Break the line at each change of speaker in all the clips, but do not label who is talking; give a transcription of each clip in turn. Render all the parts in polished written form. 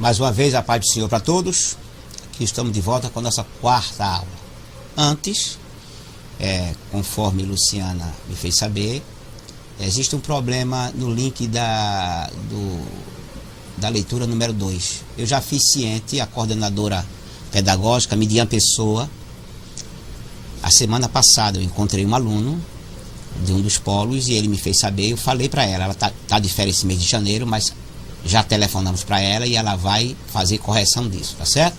Mais uma vez, a paz do Senhor para todos. Aqui estamos de volta com a nossa quarta aula. Antes, conforme Luciana me fez saber, existe um problema no link da leitura número 2. Eu já fiz ciente, a coordenadora pedagógica, Midian Pessoa. A semana passada eu encontrei um aluno de um dos polos e ele me fez saber. Eu falei para ela está de férias esse mês de janeiro, mas já telefonamos para ela e ela vai fazer correção disso, tá certo?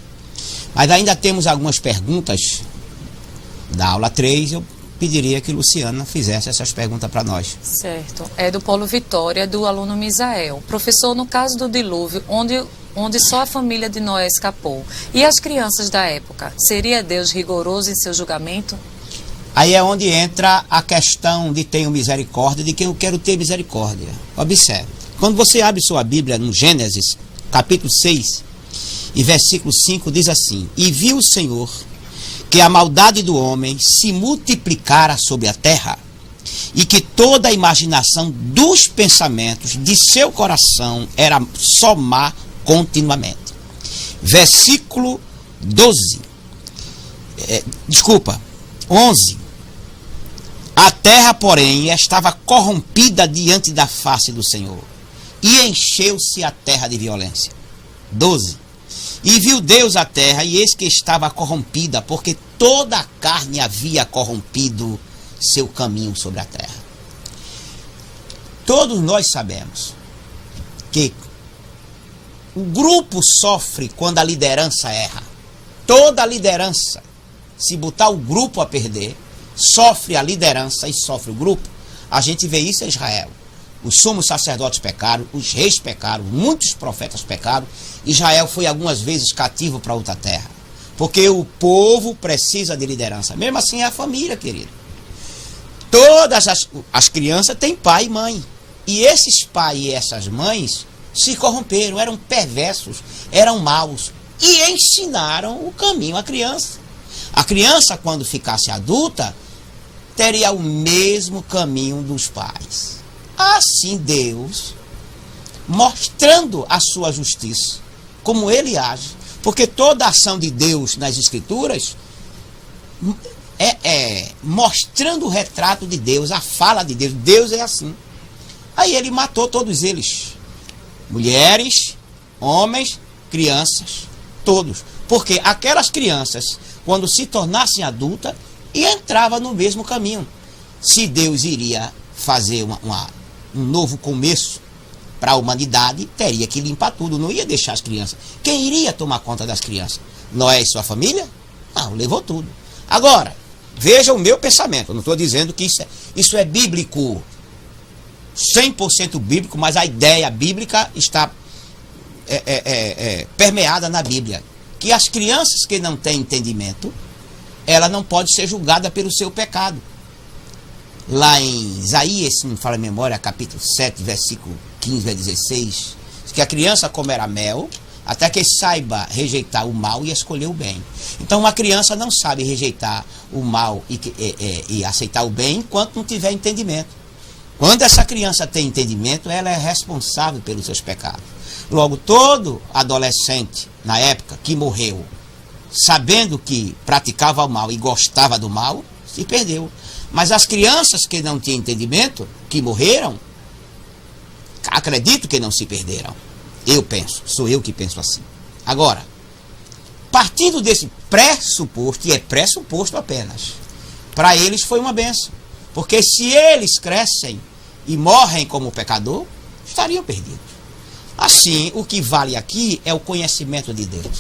Mas ainda temos algumas perguntas da aula 3. Eu pediria que Luciana fizesse essas perguntas para nós.
Certo. É do Polo Vitória, do aluno Misael. Professor, no caso do dilúvio, onde só a família de Noé escapou, e as crianças da época, seria Deus rigoroso em seu julgamento?
Aí é onde entra a questão de tenho misericórdia de quem eu quero ter misericórdia. Observe. Quando você abre sua Bíblia no Gênesis, capítulo 6, e versículo 5, diz assim: E viu o Senhor que a maldade do homem se multiplicara sobre a terra, e que toda a imaginação dos pensamentos de seu coração era só má continuamente. Versículo 11. A terra, porém, estava corrompida diante da face do Senhor, e encheu-se a terra de violência. 12. E viu Deus a terra, e eis que estava corrompida, porque toda a carne havia corrompido seu caminho sobre a terra. Todos nós sabemos que o grupo sofre quando a liderança erra. Toda a liderança, se botar o grupo a perder, sofre a liderança e sofre o grupo. A gente vê isso em Israel. Os sumos sacerdotes pecaram, os reis pecaram, muitos profetas pecaram. Israel foi algumas vezes cativo para outra terra. Porque o povo precisa de liderança. Mesmo assim é a família, querido. Todas as crianças têm pai e mãe. E esses pais e essas mães se corromperam, eram perversos, eram maus. E ensinaram o caminho à criança. A criança, quando ficasse adulta, teria o mesmo caminho dos pais. Assim Deus, mostrando a sua justiça, como ele age, porque toda a ação de Deus nas Escrituras mostrando o retrato de Deus, a fala de Deus. Deus é assim. Aí ele matou todos eles, mulheres, homens, crianças, todos, porque aquelas crianças, quando se tornassem adultas, entravam no mesmo caminho. Se Deus iria fazer um novo começo para a humanidade, teria que limpar tudo, não ia deixar as crianças. Quem iria tomar conta das crianças? Noé e sua família? Não, levou tudo. Agora, veja o meu pensamento, eu não estou dizendo que isso é bíblico, 100% bíblico, mas a ideia bíblica está permeada na Bíblia, que as crianças que não têm entendimento, ela não pode ser julgada pelo seu pecado. Lá em Isaías, se não me fala a memória, capítulo 7, versículo 15 a 16, diz que a criança comerá mel, até que saiba rejeitar o mal e escolher o bem. Então uma criança não sabe rejeitar o mal e aceitar o bem enquanto não tiver entendimento. Quando essa criança tem entendimento, ela é responsável pelos seus pecados. Logo, todo adolescente, na época, que morreu, sabendo que praticava o mal e gostava do mal, se perdeu. Mas as crianças que não tinham entendimento, que morreram, acredito que não se perderam. Eu penso, sou eu que penso assim. Agora, partindo desse pressuposto, e é pressuposto apenas, para eles foi uma bênção. Porque se eles crescem e morrem como pecador, estariam perdidos. Assim, o que vale aqui é o conhecimento de Deus,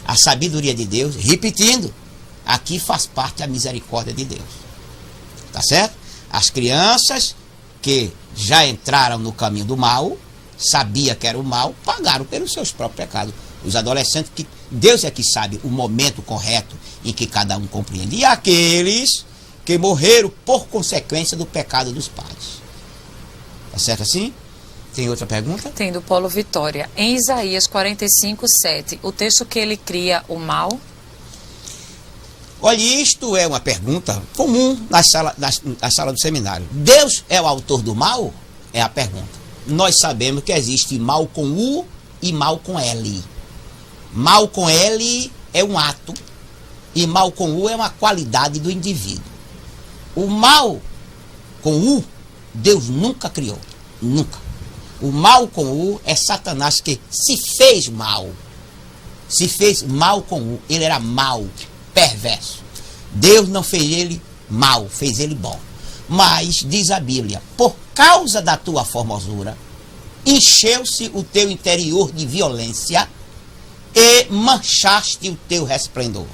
a sabedoria de Deus, repetindo, aqui faz parte a misericórdia de Deus. Tá certo? As crianças que já entraram no caminho do mal, sabia que era o mal, pagaram pelos seus próprios pecados. Os adolescentes, que Deus é que sabe o momento correto em que cada um compreende. E aqueles que morreram por consequência do pecado dos pais. Tá certo assim? Tem outra pergunta?
Tem do Paulo Vitória. Em Isaías 45:7, o texto que ele cria o mal?
Olha, isto é uma pergunta comum na sala do seminário. Deus é o autor do mal? É a pergunta. Nós sabemos que existe mal com U e mal com L. Mal com L é um ato e mal com U é uma qualidade do indivíduo. O mal com U, Deus nunca criou. Nunca. O mal com U é Satanás que se fez mal. Se fez mal com U. Ele era mal, perverso. Deus não fez ele mal, fez ele bom. Mas, diz a Bíblia, por causa da tua formosura, encheu-se o teu interior de violência e manchaste o teu resplendor.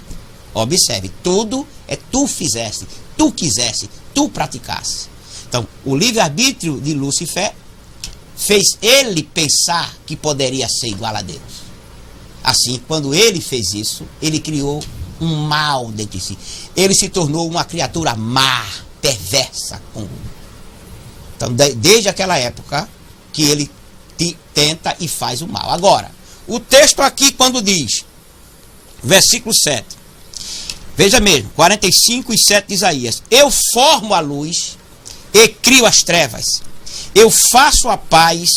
Observe, tudo é tu fizeste, tu quiseste, tu praticaste. Então, o livre-arbítrio de Lúcifer fez ele pensar que poderia ser igual a Deus. Assim, quando ele fez isso, ele criou um mal dentro de si. Ele se tornou uma criatura má, perversa. Então, desde aquela época que ele tenta e faz o mal. Agora, o texto aqui quando diz, versículo 7, veja mesmo, 45:7 de Isaías: eu formo a luz e crio as trevas, eu faço a paz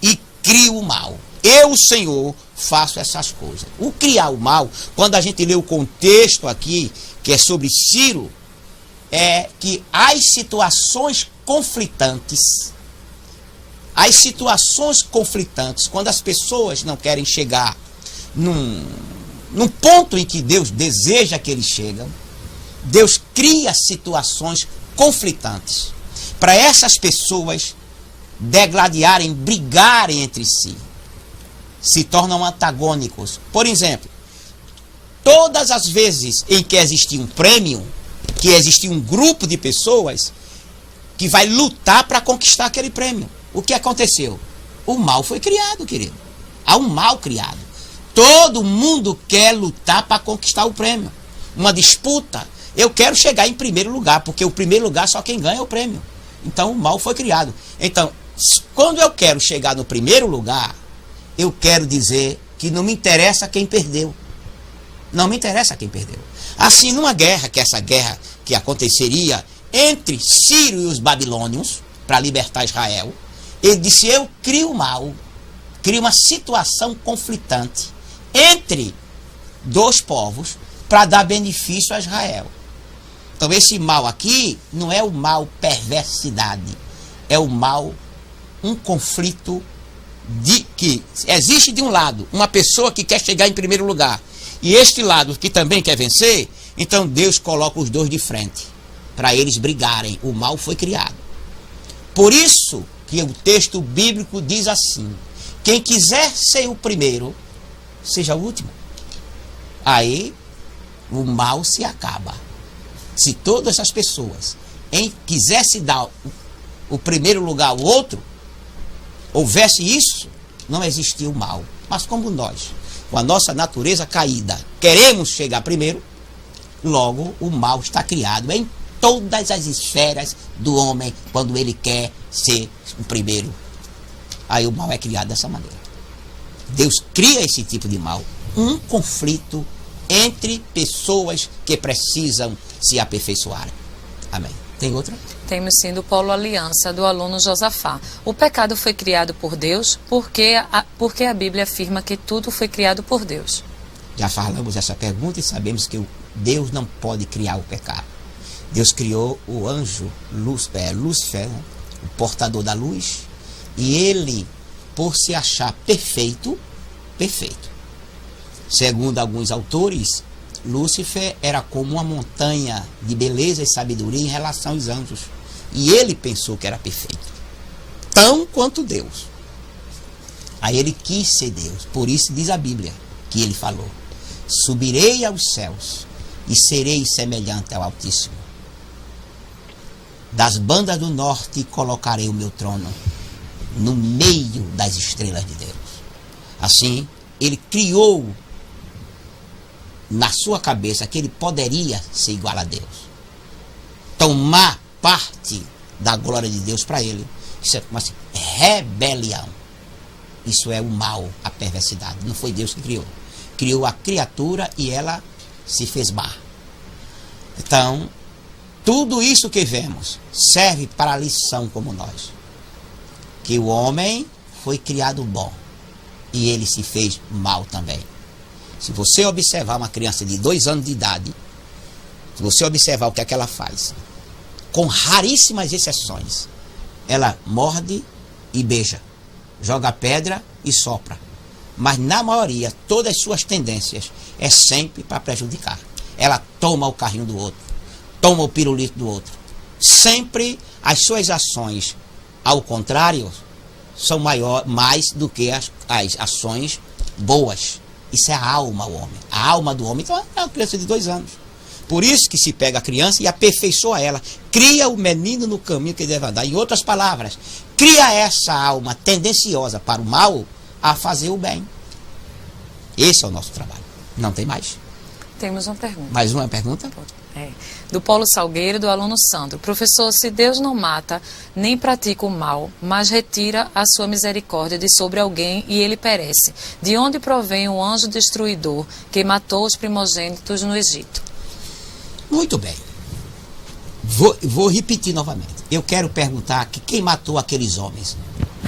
e crio o mal. Eu, Senhor, faço essas coisas. O criar o mal, quando a gente lê o contexto aqui, que é sobre Ciro, é que as situações conflitantes, quando as pessoas não querem chegar num ponto em que Deus deseja que eles cheguem, Deus cria situações conflitantes para essas pessoas degladiarem, brigarem entre si, se tornam antagônicos. Por exemplo, todas as vezes em que existia um prêmio, que existia um grupo de pessoas que vai lutar para conquistar aquele prêmio, o que aconteceu? O mal foi criado, querido. Há um mal criado. Todo mundo quer lutar para conquistar o prêmio. Uma disputa. Eu quero chegar em primeiro lugar, porque o primeiro lugar só quem ganha é o prêmio. Então o mal foi criado. Então, quando eu quero chegar no primeiro lugar, eu quero dizer que não me interessa quem perdeu. Não me interessa quem perdeu. Assim, numa guerra, que essa guerra que aconteceria entre Ciro e os babilônios, para libertar Israel, ele disse: eu crio o mal, crio uma situação conflitante entre dois povos para dar benefício a Israel. Então esse mal aqui não é o mal perversidade, é o mal, um conflito que existe de um lado, uma pessoa que quer chegar em primeiro lugar, e este lado que também quer vencer. Então Deus coloca os dois de frente, para eles brigarem. O mal foi criado. Por isso que o texto bíblico diz assim: quem quiser ser o primeiro, seja o último. Aí o mal se acaba. Se todas as pessoas quisessem dar o primeiro lugar ao outro, houvesse isso, não existia o mal. Mas como nós, com a nossa natureza caída, queremos chegar primeiro, logo o mal está criado em todas as esferas do homem quando ele quer ser o primeiro. Aí o mal é criado dessa maneira. Deus cria esse tipo de mal, um conflito entre pessoas que precisam se aperfeiçoar. Amém. Tem outra?
Temos sim do Polo Aliança, do aluno Josafá. O pecado foi criado por Deus, porque a Bíblia afirma que tudo foi criado por Deus.
Já falamos essa pergunta e sabemos que Deus não pode criar o pecado. Deus criou o anjo Lúcifer, né? O portador da luz, e ele, por se achar perfeito, segundo alguns autores, Lúcifer era como uma montanha de beleza e sabedoria em relação aos anjos, e ele pensou que era perfeito, tão quanto Deus. Aí ele quis ser Deus. Por isso diz a Bíblia que ele falou: subirei aos céus e serei semelhante ao Altíssimo. Das bandas do norte colocarei o meu trono no meio das estrelas de Deus. Assim, ele criou na sua cabeça que ele poderia ser igual a Deus, tomar parte da glória de Deus para ele. Isso é como assim, rebelião. Isso é o mal, a perversidade. Não foi Deus que criou. Criou a criatura e ela se fez má. Então, tudo isso que vemos serve para a lição como nós. Que o homem foi criado bom e ele se fez mal também. Se você observar uma criança de 2 anos de idade, se você observar o que é que ela faz, com raríssimas exceções, ela morde e beija, joga pedra e sopra. Mas na maioria, todas as suas tendências é sempre para prejudicar. Ela toma o carrinho do outro, toma o pirulito do outro. Sempre as suas ações, ao contrário, são mais do que as ações boas. Isso é a alma do homem. A alma do homem, então, é uma criança de 2 anos. Por isso que se pega a criança e aperfeiçoa ela. Cria o menino no caminho que deve andar. Em outras palavras, cria essa alma tendenciosa para o mal a fazer o bem. Esse é o nosso trabalho. Não tem mais.
Temos uma pergunta.
Mais uma pergunta?
Do Paulo Salgueiro, do aluno Sandro. Professor, se Deus não mata, nem pratica o mal, mas retira a sua misericórdia de sobre alguém e ele perece, de onde provém o anjo destruidor que matou os primogênitos no Egito?
Muito bem. Vou repetir novamente. Eu quero perguntar que quem matou aqueles homens?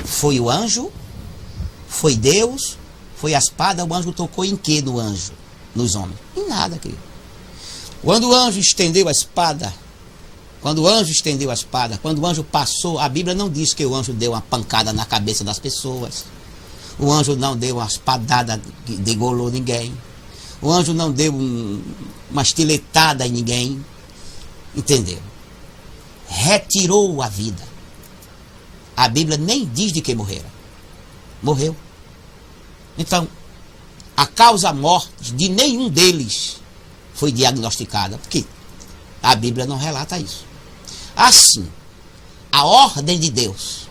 Foi o anjo? Foi Deus? Foi a espada? O anjo tocou em que no anjo? Nos homens? Em nada, querido. Quando o anjo estendeu a espada, quando o anjo passou, a Bíblia não diz que o anjo deu uma pancada na cabeça das pessoas. O anjo não deu uma espadada, degolou ninguém. O anjo não deu uma estiletada em ninguém. Entendeu? Retirou a vida. A Bíblia nem diz de quem morrera. Morreu. Então, a causa morte de nenhum deles foi diagnosticada, porque a Bíblia não relata isso. Assim, a ordem de Deus.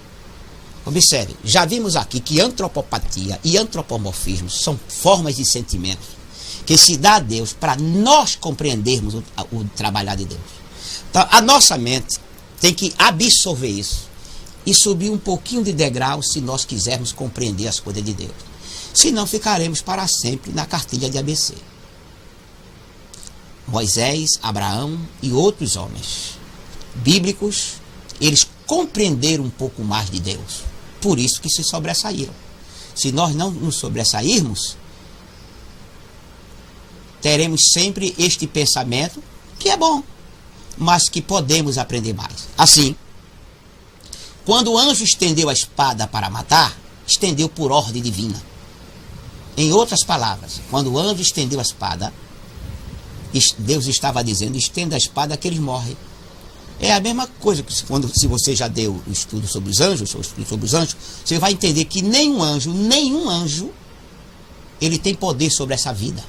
Observe, já vimos aqui que antropopatia e antropomorfismo são formas de sentimentos que se dá a Deus para nós compreendermos o trabalhar de Deus. Então, a nossa mente tem que absorver isso e subir um pouquinho de degrau se nós quisermos compreender as coisas de Deus. Senão ficaremos para sempre na cartilha de ABC. Moisés, Abraão e outros homens bíblicos, eles compreenderam um pouco mais de Deus. Por isso que se sobressaíram. Se nós não nos sobressairmos, teremos sempre este pensamento, que é bom, mas que podemos aprender mais. Assim, quando o anjo estendeu a espada para matar, estendeu por ordem divina. Em outras palavras, quando o anjo estendeu a espada, Deus estava dizendo, estenda a espada que eles morrem. É a mesma coisa que se você já deu o estudo sobre os anjos, você vai entender que nenhum anjo, ele tem poder sobre essa vida.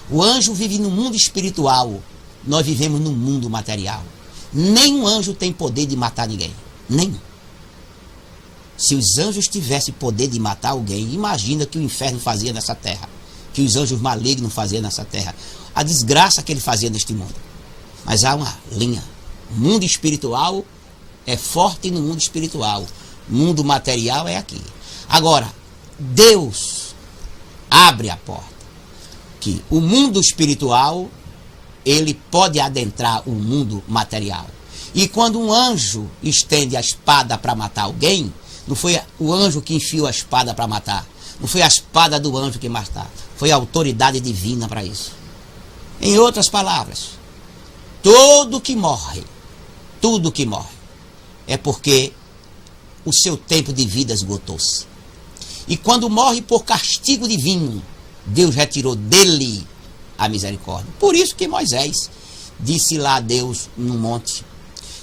O anjo vive no mundo espiritual, nós vivemos no mundo material. Nenhum anjo tem poder de matar ninguém. Nenhum. Se os anjos tivessem poder de matar alguém, imagina que o inferno fazia nessa terra, que os anjos malignos faziam nessa terra, a desgraça que ele fazia neste mundo. Mas há uma linha. O mundo espiritual é forte no mundo espiritual. O mundo material é aqui. Agora, Deus abre a porta. Que o mundo espiritual, ele pode adentrar o mundo material. E quando um anjo estende a espada para matar alguém, não foi o anjo que enfiou a espada para matar. Não foi a espada do anjo que matou. Foi a autoridade divina para isso. Em outras palavras, tudo que morre, é porque o seu tempo de vida esgotou-se. E quando morre por castigo divino, Deus retirou dele a misericórdia. Por isso que Moisés disse lá a Deus no monte,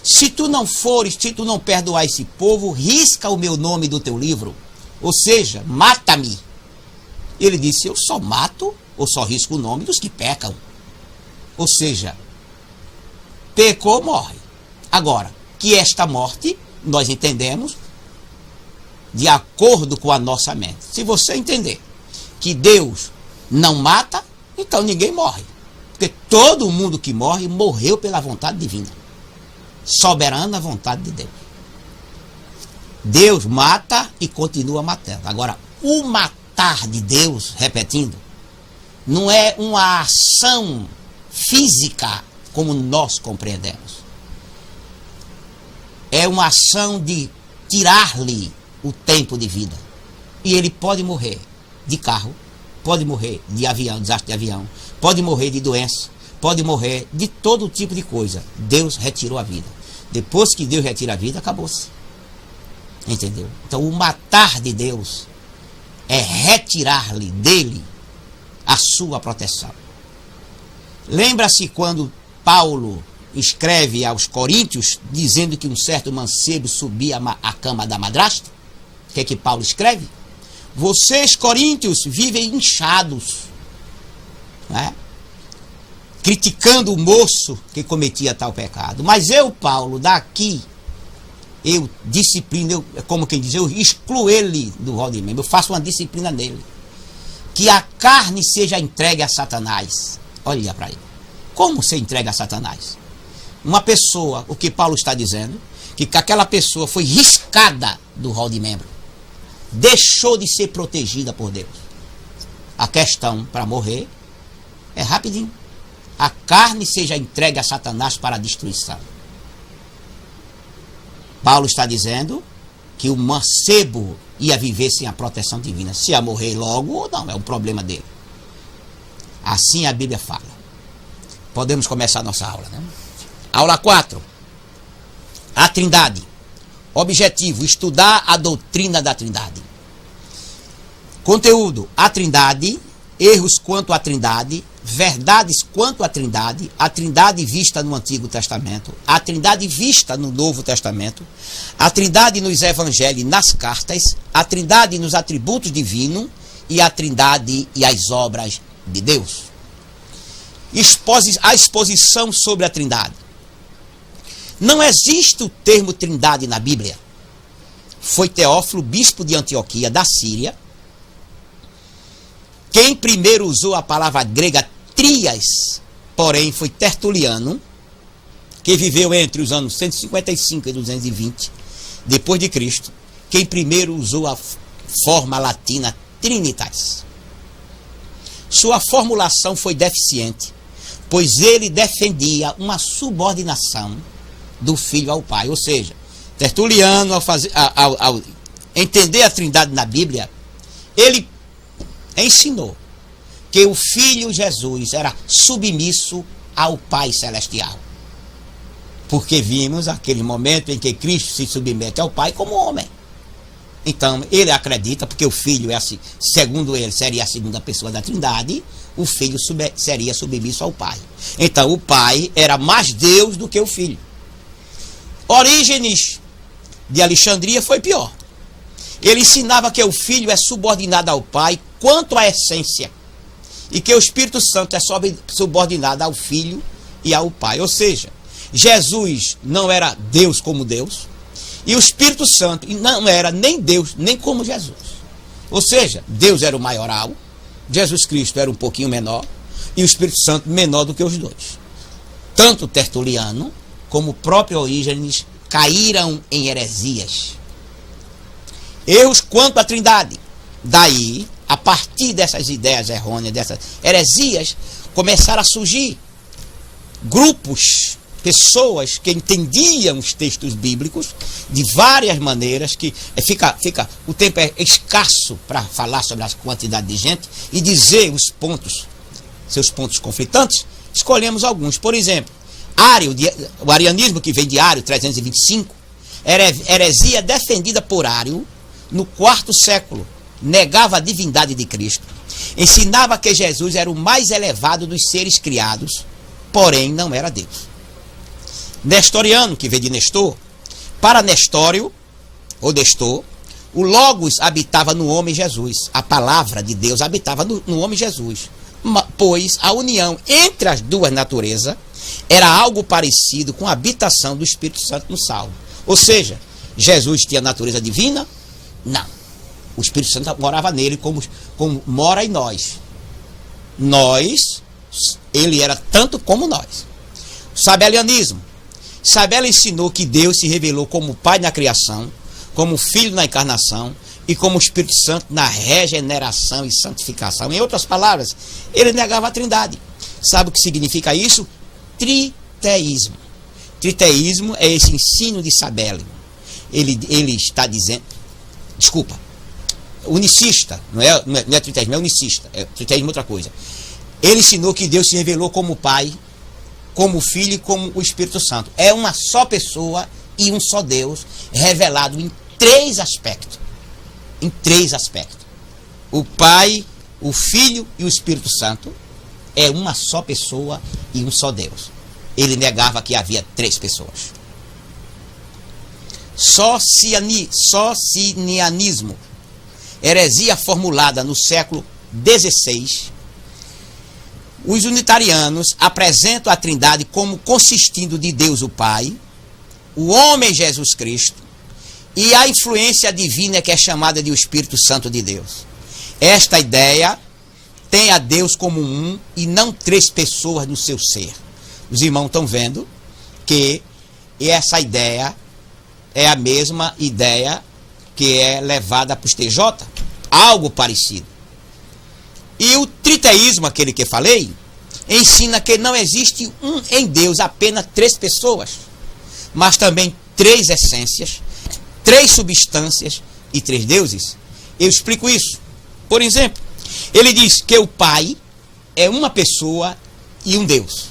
se tu não perdoar esse povo, risca o meu nome do teu livro. Ou seja, mata-me. Ele disse, eu só mato ou só risco o nome dos que pecam. Ou seja, pecou, morre. Agora, que esta morte, nós entendemos de acordo com a nossa mente. Se você entender que Deus não mata, então ninguém morre. Porque todo mundo que morre, morreu pela vontade divina. Soberana vontade de Deus. Deus mata e continua matando. Agora, o matar de Deus, repetindo, não é uma ação física como nós compreendemos. É uma ação de tirar-lhe o tempo de vida. E ele pode morrer de carro, pode morrer de avião, desastre de avião, pode morrer de doença, pode morrer de todo tipo de coisa. Deus retirou a vida. Depois que Deus retira a vida, acabou-se. Entendeu? Então o matar de Deus é retirar-lhe dele a sua proteção. Lembra-se quando Paulo escreve aos Coríntios dizendo que um certo mancebo subia a cama da madrasta? O que é que Paulo escreve? Vocês, coríntios, vivem inchados, né? Criticando o moço que cometia tal pecado. Mas eu, Paulo, daqui, eu disciplino, como quem diz, eu excluo ele do rol de membro, eu faço uma disciplina nele. Que a carne seja entregue a Satanás. Olha para ele. Como se entrega a Satanás? Uma pessoa, o que Paulo está dizendo, que aquela pessoa foi riscada do rol de membro. Deixou de ser protegida por Deus. A questão para morrer é rapidinho. A carne seja entregue a Satanás para a destruição. Paulo está dizendo que o mancebo ia viver sem a proteção divina. Se ia morrer logo ou não, é um problema dele. Assim a Bíblia fala. Podemos começar a nossa aula, né? Aula 4. A Trindade. Objetivo: estudar a doutrina da Trindade. Conteúdo: a Trindade, erros quanto à Trindade, verdades quanto à Trindade, a Trindade vista no Antigo Testamento, a Trindade vista no Novo Testamento, a Trindade nos Evangelhos e nas cartas, a Trindade nos atributos divinos e a Trindade e as obras de Deus. A exposição sobre a Trindade. Não existe o termo Trindade na Bíblia. Foi Teófilo, bispo de Antioquia, da Síria, quem primeiro usou a palavra grega trias, porém foi Tertuliano, que viveu entre os anos 155 e 220 depois de Cristo, quem primeiro usou a forma latina Trinitas. Sua formulação foi deficiente, pois ele defendia uma subordinação do filho ao pai. Ou seja, Tertuliano, ao entender a Trindade na Bíblia, ele ensinou que o Filho Jesus era submisso ao Pai Celestial. Porque vimos aquele momento em que Cristo se submete ao Pai como homem. Então, ele acredita, porque o Filho, segundo ele, seria a segunda pessoa da Trindade, o Filho seria submisso ao Pai. Então, o Pai era mais Deus do que o Filho. Orígenes de Alexandria foi pior. Ele ensinava que o Filho é subordinado ao Pai quanto à essência, e que o Espírito Santo é subordinado ao Filho e ao Pai. Ou seja, Jesus não era Deus como Deus, e o Espírito Santo não era nem Deus, nem como Jesus. Ou seja, Deus era o maioral, Jesus Cristo era um pouquinho menor, e o Espírito Santo menor do que os dois. Tanto Tertuliano como o próprio Orígenes caíram em heresias. Erros quanto à Trindade. Daí, a partir dessas ideias errôneas, dessas heresias, começaram a surgir grupos, pessoas que entendiam os textos bíblicos de várias maneiras, que o tempo é escasso para falar sobre a quantidade de gente e dizer seus pontos conflitantes. Escolhemos alguns. Por exemplo, o arianismo, que vem de Ário 325, heresia defendida por Ário no quarto século. Negava a divindade de Cristo, ensinava que Jesus era o mais elevado dos seres criados, porém não era Deus. Nestoriano, que vem de Nestor, para Nestório, ou Nestor, o Logos habitava no homem Jesus, a palavra de Deus habitava no homem Jesus, pois a união entre as duas naturezas era algo parecido com a habitação do Espírito Santo no Salmo. Ou seja, Jesus tinha natureza divina? Não. O Espírito Santo morava nele como mora em nós. Ele era tanto como nós. Sabelianismo. Sabela ensinou que Deus se revelou como Pai na criação, como Filho na encarnação e como Espírito Santo na regeneração e santificação. Em outras palavras, ele negava a Trindade. Sabe o que significa isso? Triteísmo. Triteísmo é esse ensino de Sabela. Ele está dizendo... Desculpa. Unicista. Não é triteísmo, é unicista. Triteísmo é outra coisa. Ele ensinou que Deus se revelou como Pai, como Filho e como o Espírito Santo. É uma só pessoa e um só Deus, revelado em 3 aspectos. Em 3 aspectos. O Pai, o Filho e o Espírito Santo é uma só pessoa e um só Deus. Ele negava que havia 3 pessoas. Socinianismo. Heresia formulada no século XVI. Os unitarianos apresentam a Trindade como consistindo de Deus o Pai, o homem Jesus Cristo e a influência divina que é chamada de o Espírito Santo de Deus. Esta ideia tem a Deus como um e não 3 pessoas no seu ser. Os irmãos estão vendo que essa ideia é a mesma ideia que é levada para os TJ, algo parecido. E o triteísmo, aquele que falei, ensina que não existe em Deus apenas 3 pessoas, mas também 3 essências, 3 substâncias e 3 deuses. Eu explico isso. Por exemplo, ele diz que o Pai é uma pessoa e um Deus.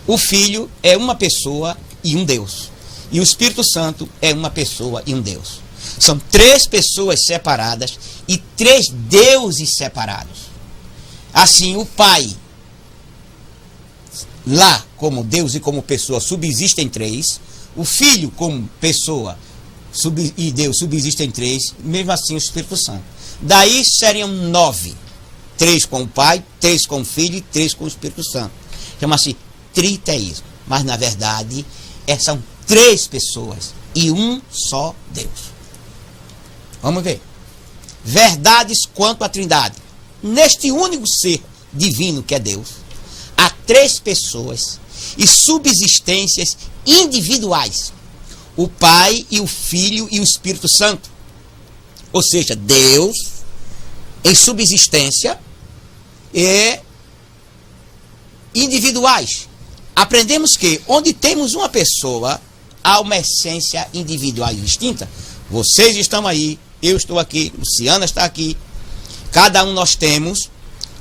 O Filho é uma pessoa e um Deus. E o Espírito Santo é uma pessoa e um Deus. São 3 pessoas separadas e 3 deuses separados. Assim, o Pai, lá como Deus e como pessoa, subsiste em 3. O Filho como pessoa e Deus subsiste em 3. Mesmo assim, o Espírito Santo. Daí seriam 9. 3 com o Pai, 3 com o Filho e 3 com o Espírito Santo. Chama-se triteísmo. Mas, na verdade, são 3 pessoas e um só Deus. Vamos ver. Verdades quanto à Trindade. Neste único ser divino que é Deus, há 3 pessoas e subsistências individuais. O Pai e o Filho e o Espírito Santo. Ou seja, Deus em subsistência e individuais. Aprendemos que onde temos uma pessoa, há uma essência individual e distinta. Vocês estão aí, eu estou aqui, Luciana está aqui. Cada um nós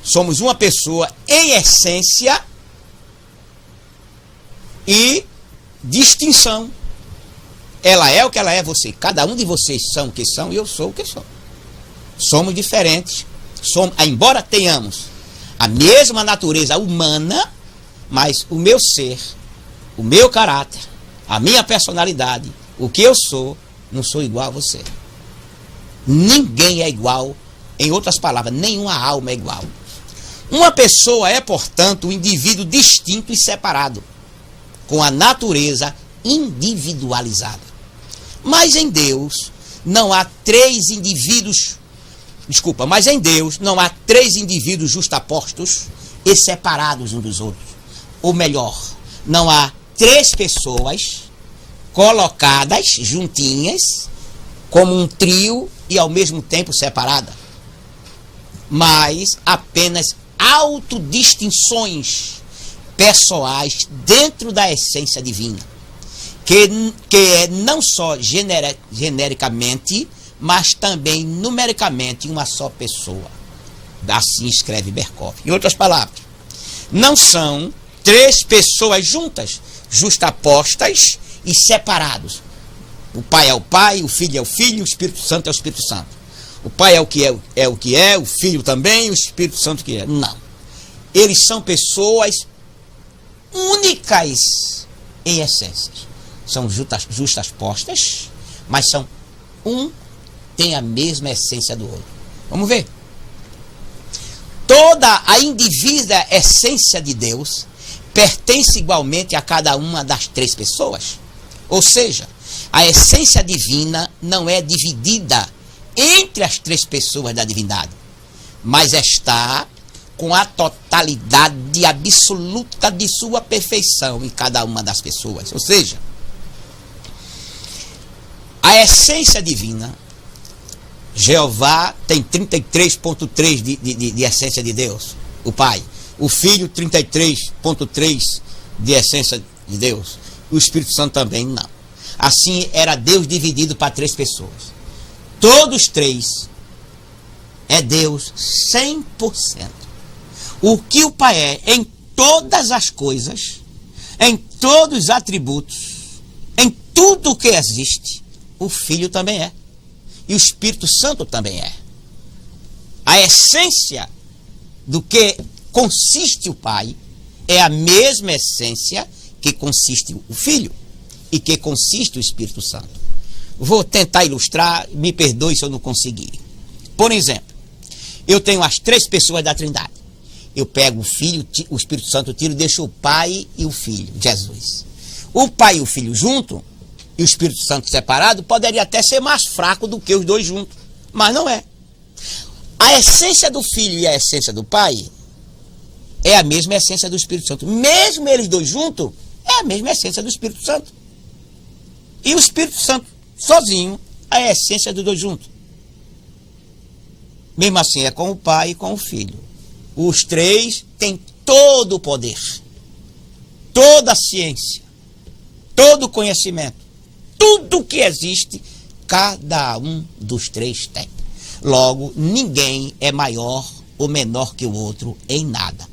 somos uma pessoa em essência e distinção. Ela é o que ela é, você. Cada um de vocês são o que são e eu sou o que sou. Somos diferentes. Embora tenhamos a mesma natureza humana, mas o meu ser, o meu caráter, a minha personalidade, o que eu sou, não sou igual a você. Ninguém é igual. Em outras palavras, nenhuma alma é igual. Uma pessoa é, portanto, um indivíduo distinto e separado, com a natureza individualizada. Mas em Deus não há 3 indivíduos. Mas em Deus não há 3 indivíduos justapostos e separados uns dos outros. Ou melhor, não há 3 pessoas colocadas juntinhas como um trio e ao mesmo tempo separadas, mas apenas autodistinções pessoais dentro da essência divina, que é não só genericamente, mas também numericamente uma só pessoa. Assim escreve Berkov. Em outras palavras, não são 3 pessoas juntas, justapostas e separados. O Pai é o Pai, o Filho é o Filho, o Espírito Santo é o Espírito Santo. O Pai é o que é, o Filho também, o Espírito Santo que é. Não. Eles são pessoas únicas em essência. São justapostas, mas tem a mesma essência do outro. Vamos ver. Toda a indivídua essência de Deus pertence igualmente a cada uma das 3 pessoas. Ou seja, a essência divina não é dividida entre as três pessoas da divindade, mas está com a totalidade absoluta de sua perfeição em cada uma das pessoas. Ou seja, a essência divina, Jeová tem 33,3 de essência de Deus, o Pai. O Filho, 33,3 de essência de Deus. O Espírito Santo também não. Assim, era Deus dividido para três pessoas. Todos três é Deus 100%. O que o Pai é em todas as coisas, em todos os atributos, em tudo o que existe, o Filho também é. E o Espírito Santo também é. A essência do que consiste o Pai é a mesma essência que consiste o Filho e que consiste o Espírito Santo. Vou tentar ilustrar, me perdoe se eu não conseguir. Por exemplo, eu tenho as três pessoas da Trindade. Eu pego o Filho, o Espírito Santo, tiro e deixo o Pai e o Filho, Jesus. O Pai e o Filho junto, e o Espírito Santo separado, poderia até ser mais fraco do que os dois juntos. Mas não é. A essência do Filho e a essência do Pai é a mesma essência do Espírito Santo. Mesmo eles dois juntos, é a mesma essência do Espírito Santo. E o Espírito Santo, sozinho, é a essência dos dois juntos. Mesmo assim, é com o Pai e com o Filho. Os três têm todo o poder, toda a ciência, todo o conhecimento, tudo que existe, cada um dos três tem. Logo, ninguém é maior ou menor que o outro em nada.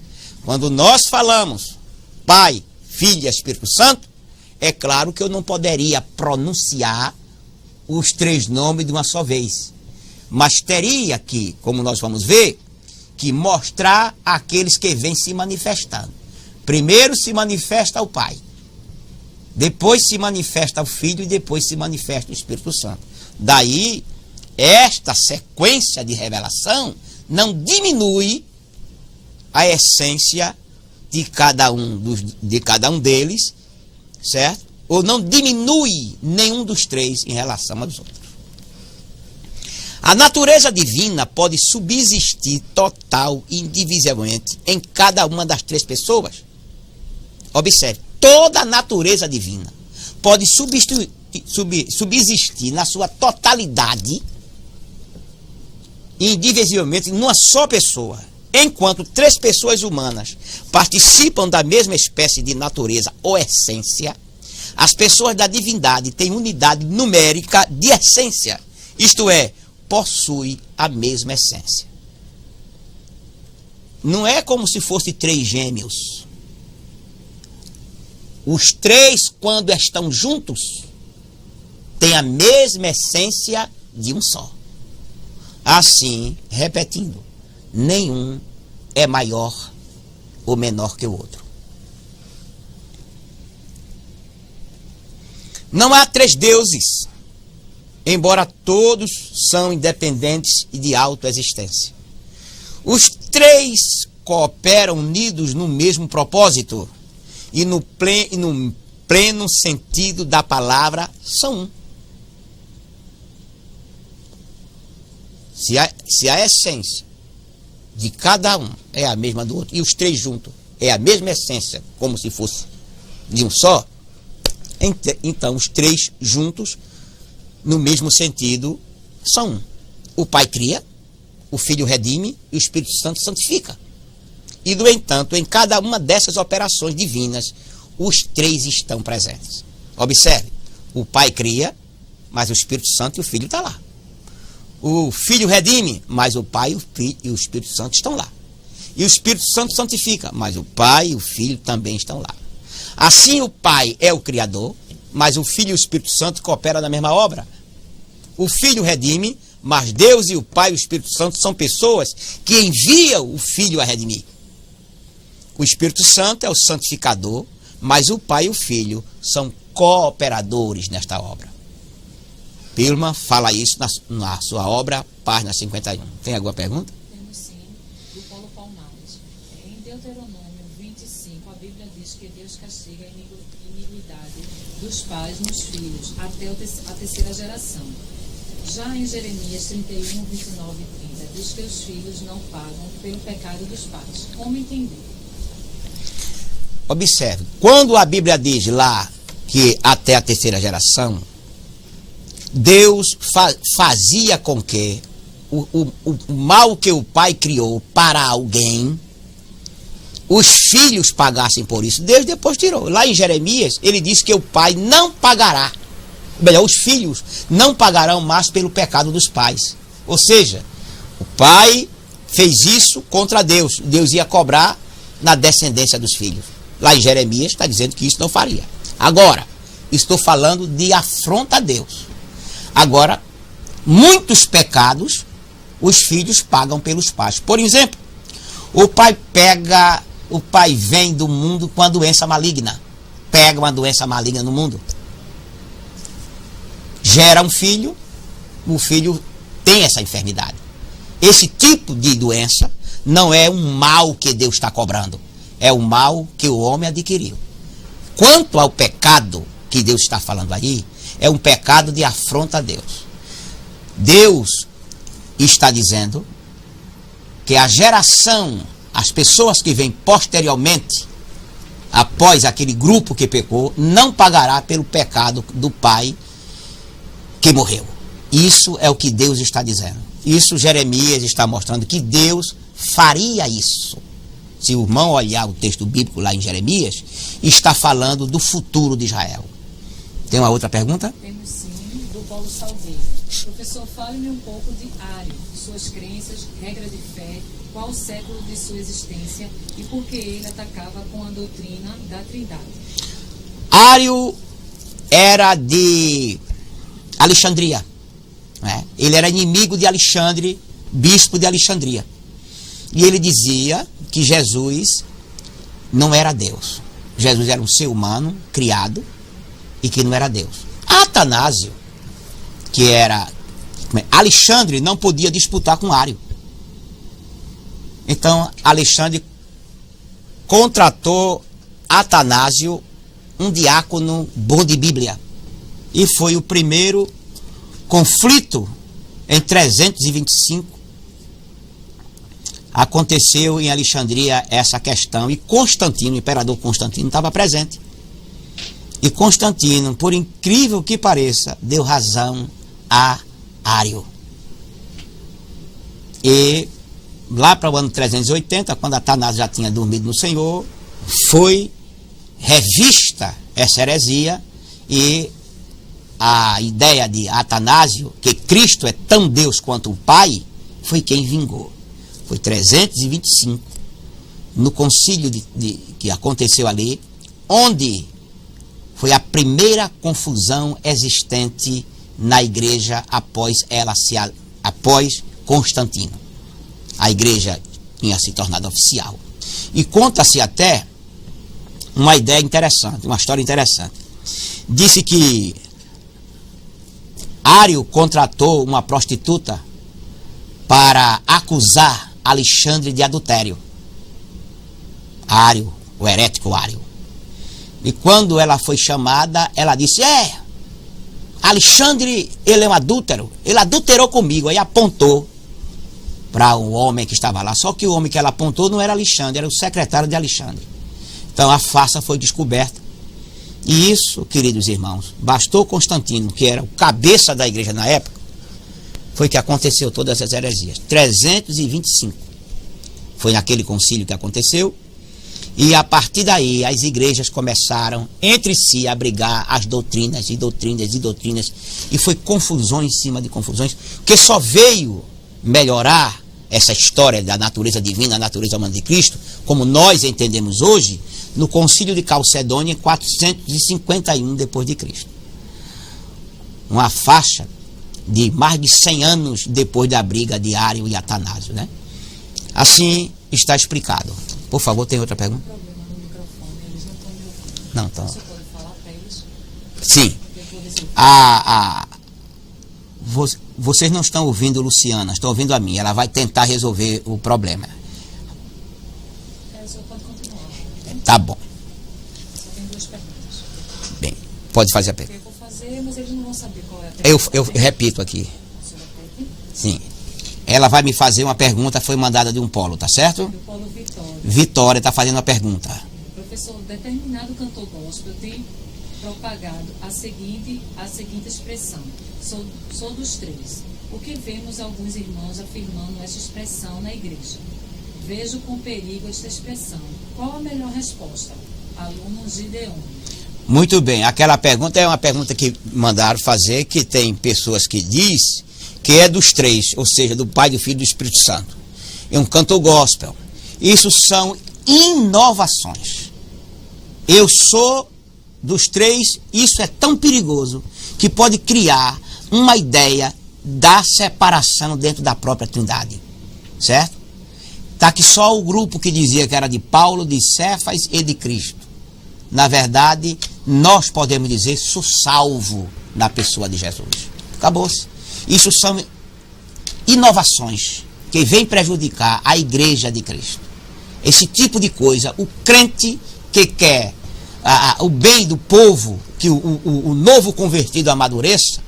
Quando nós falamos Pai, Filho e Espírito Santo, é claro que eu não poderia pronunciar os três nomes de uma só vez. Mas teria que, como nós vamos ver, que mostrar aqueles que vêm se manifestando. Primeiro se manifesta o Pai, depois se manifesta o Filho e depois se manifesta o Espírito Santo. Daí, esta sequência de revelação não diminui a essência de cada um deles, certo? Ou não diminui nenhum dos três em relação aos outros. A natureza divina pode subsistir total e indivisivelmente em cada uma das três pessoas. Observe, toda a natureza divina pode subsistir na sua totalidade e indivisivelmente numa só pessoa. Enquanto três pessoas humanas participam da mesma espécie de natureza ou essência, as pessoas da divindade têm unidade numérica de essência, isto é, possui a mesma essência. Não é como se fosse três gêmeos. Os três, quando estão juntos, têm a mesma essência de um só. Assim, repetindo, nenhum é maior ou menor que o outro. Não há três deuses, embora todos são independentes e de autoexistência. Os três cooperam unidos no mesmo propósito e no pleno sentido da palavra são um. Se a essência de cada um é a mesma do outro e os três juntos é a mesma essência, como se fosse de um só, então os três juntos no mesmo sentido, são um. O Pai cria, o Filho redime e o Espírito Santo santifica. E, no entanto, em cada uma dessas operações divinas, os três estão presentes. Observe, o Pai cria, mas o Espírito Santo e o Filho estão lá. O Filho redime, mas o Pai e o Espírito Santo estão lá. E o Espírito Santo santifica, mas o Pai e o Filho também estão lá. Assim, o Pai é o Criador, mas o Filho e o Espírito Santo cooperam na mesma obra. O Filho redime, mas Deus e o Pai e o Espírito Santo são pessoas que enviam o Filho a redimir. O Espírito Santo é o santificador, mas o Pai e o Filho são cooperadores nesta obra. Pilma fala isso na sua obra, página 51. Tem alguma pergunta?
Temos sim, do Paulo Palmares. Em Deuteronômio 25, a Bíblia diz que Deus castiga a iniquidade dos pais nos filhos até a terceira geração. Já em Jeremias 31, 29 e 30, diz que os filhos não pagam pelo pecado dos pais. Como entender?
Observe, quando a Bíblia diz lá que até a terceira geração, Deus fazia com que o mal que o pai criou para alguém, os filhos pagassem por isso. Deus depois tirou. Lá em Jeremias, ele diz que o pai não pagará. Melhor, os filhos não pagarão mais pelo pecado dos pais. Ou seja, o pai fez isso contra Deus. Deus ia cobrar na descendência dos filhos. Lá em Jeremias está dizendo que isso não faria. Agora, estou falando de afronta a Deus. Agora, muitos pecados, os filhos pagam pelos pais. Por exemplo, o pai vem do mundo com a doença maligna. Pega uma doença maligna no mundo. Gera um filho, o filho tem essa enfermidade. Esse tipo de doença não é um mal que Deus está cobrando. É o mal que o homem adquiriu. Quanto ao pecado que Deus está falando aí, é um pecado de afronta a Deus. Deus está dizendo que a geração, as pessoas que vêm posteriormente, após aquele grupo que pecou, não pagará pelo pecado do pai que morreu. Isso é o que Deus está dizendo. Isso Jeremias está mostrando que Deus faria isso. Se o irmão olhar o texto bíblico lá em Jeremias, está falando do futuro de Israel. Tem uma outra pergunta?
Temos sim, do Paulo Salveira. Professor, fale-me um pouco de Ário, suas crenças, regra de fé, qual o século de sua existência e por que ele atacava com a doutrina da Trindade.
Ário era de Alexandria. Né? Ele era inimigo de Alexandre, bispo de Alexandria. E ele dizia que Jesus não era Deus. Jesus era um ser humano criado e que não era Deus. Atanásio, que era Alexandre, não podia disputar com Ário. Então Alexandre contratou Atanásio, um diácono bom de Bíblia, e foi o primeiro conflito em 325. Aconteceu em Alexandria essa questão e Constantino, o imperador Constantino, estava presente. E Constantino, por incrível que pareça, deu razão a Ário. E lá para o ano 380, quando Atanásio já tinha dormido no Senhor, foi revista essa heresia e a ideia de Atanásio, que Cristo é tão Deus quanto o Pai, foi quem vingou. Foi 325, no concílio que aconteceu ali, onde foi a primeira confusão existente na igreja após Constantino. A igreja tinha se tornado oficial. E conta-se até uma ideia interessante, uma história interessante. Disse que Ário contratou uma prostituta para acusar Alexandre de adultério. Ário, o herético Ário. E quando ela foi chamada, ela disse: Alexandre, ele é um adúltero, ele adulterou comigo. Aí apontou para um homem que estava lá. Só que o homem que ela apontou não era Alexandre, era o secretário de Alexandre. Então a farsa foi descoberta. E isso, queridos irmãos, bastou Constantino, que era o cabeça da igreja na época, foi que aconteceu todas essas heresias. 325. Foi naquele concílio que aconteceu. E a partir daí as igrejas começaram entre si a brigar as doutrinas e doutrinas e doutrinas. E foi confusões em cima de confusões, que só veio melhorar essa história da natureza divina, a natureza humana de Cristo, como nós entendemos hoje, no concílio de Calcedônia em 451 depois de Cristo. Uma faixa de mais de 100 anos depois da briga de Ário e Atanásio, né? Assim está explicado. Por favor, tem outra pergunta?
Tem problema no microfone, eles não estão me ouvindo.
Não, então.
Você pode falar para eles?
Sim. Vocês não estão ouvindo Luciana, estão ouvindo a mim. Ela vai tentar resolver o problema.
O senhor pode continuar.
Tá bom.
Só tem 2 perguntas.
Bem, pode fazer a pergunta.
Eu vou fazer, mas eles não vão saber qual é a pergunta.
Eu repito aqui. Sim. Ela vai me fazer uma pergunta, foi mandada de um polo, tá certo?
Do Polo Vitória.
Vitória está fazendo uma pergunta.
Professor, determinado cantor gospel tem propagado a seguinte expressão: sou dos três. O que vemos alguns irmãos afirmando esta expressão na igreja? Vejo com perigo esta expressão. Qual a melhor resposta? Aluno Gideon.
Muito bem, aquela pergunta é uma pergunta que mandaram fazer, que tem pessoas que diz que é dos três, ou seja, do Pai, do Filho e do Espírito Santo. É um cantor gospel. Isso são inovações. Eu sou dos três, isso é tão perigoso que pode criar uma ideia da separação dentro da própria Trindade. Certo? Está aqui só o grupo que dizia que era de Paulo, de Cefas e de Cristo. Na verdade, nós podemos dizer, sou salvo na pessoa de Jesus. Acabou-se. Isso são inovações que vêm prejudicar a igreja de Cristo. Esse tipo de coisa, o crente que quer o bem do povo, que o novo convertido amadureça,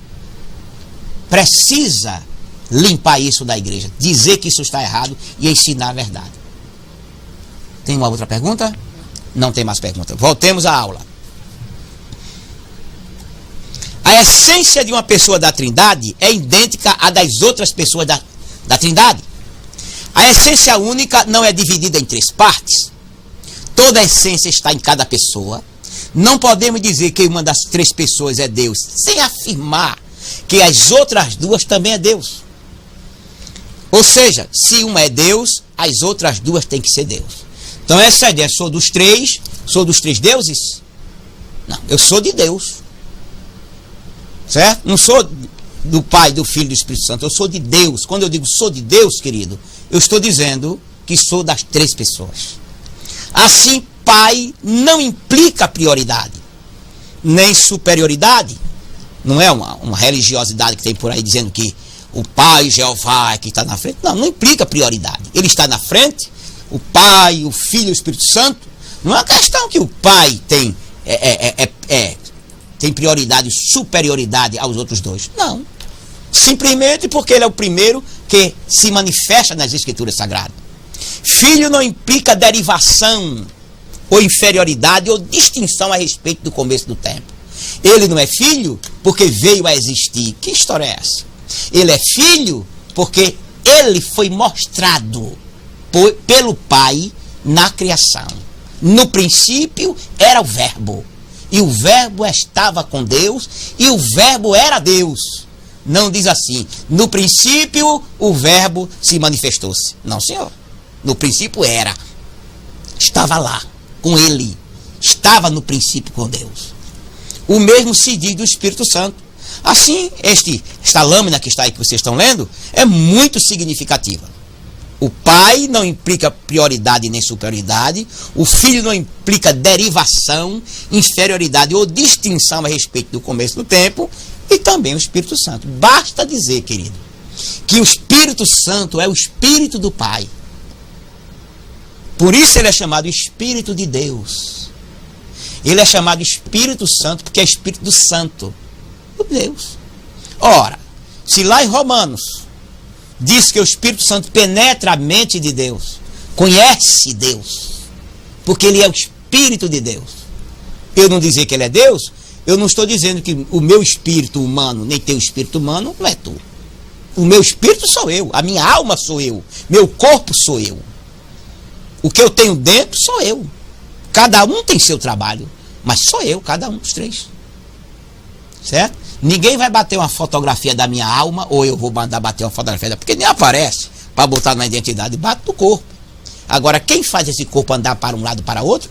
precisa limpar isso da igreja, dizer que isso está errado e ensinar a verdade. Tem uma outra pergunta? Não tem mais pergunta. Voltemos à aula. A essência de uma pessoa da Trindade é idêntica à das outras pessoas da Trindade. A essência única não é dividida em três partes. Toda a essência está em cada pessoa. Não podemos dizer que uma das três pessoas é Deus, sem afirmar que as outras duas também é Deus. Ou seja, se uma é Deus, as outras duas têm que ser Deus. Então essa ideia, sou dos três deuses? Não, eu sou de Deus. Certo? Não sou do Pai, do Filho e do Espírito Santo, eu sou de Deus. Quando eu digo sou de Deus, querido, eu estou dizendo que sou das três pessoas. Assim, Pai não implica prioridade, nem superioridade. Não é uma religiosidade que tem por aí dizendo que o Pai, Jeová, é que está na frente. Não, não implica prioridade. Ele está na frente, o Pai, o Filho e o Espírito Santo. Não é uma questão que o Pai tem prioridade, superioridade aos outros dois. Não. Simplesmente porque ele é o primeiro que se manifesta nas Escrituras Sagradas. Filho não implica derivação, ou inferioridade, ou distinção a respeito do começo do tempo. Ele não é filho porque veio a existir. Que história é essa? Ele é filho porque ele foi mostrado pelo Pai na criação. No princípio era o Verbo. E o Verbo estava com Deus, e o Verbo era Deus. Não diz assim, no princípio o Verbo se manifestou-se. Não, senhor. No princípio era. Estava lá, com ele. Estava no princípio com Deus. O mesmo se diz do Espírito Santo. Assim, esta lâmina que está aí, que vocês estão lendo, é muito significativa. O Pai não implica prioridade nem superioridade. O Filho não implica derivação, inferioridade ou distinção a respeito do começo do tempo. E também o Espírito Santo. Basta dizer, querido, que o Espírito Santo é o Espírito do Pai. Por isso ele é chamado Espírito de Deus. Ele é chamado Espírito Santo porque é Espírito do Santo, do Deus. Ora, se lá em Romanos diz que o Espírito Santo penetra a mente de Deus, conhece Deus, porque ele é o Espírito de Deus. Eu não dizer que ele é Deus, eu não estou dizendo que o meu espírito humano, nem teu espírito humano, não é tu. O meu espírito sou eu, a minha alma sou eu, meu corpo sou eu. O que eu tenho dentro sou eu. Cada um tem seu trabalho, mas sou eu, cada um dos três. Certo? Ninguém vai bater uma fotografia da minha alma, ou eu vou mandar bater uma fotografia dela, porque nem aparece para botar na identidade, bate no corpo. Agora, quem faz esse corpo andar para um lado e para outro?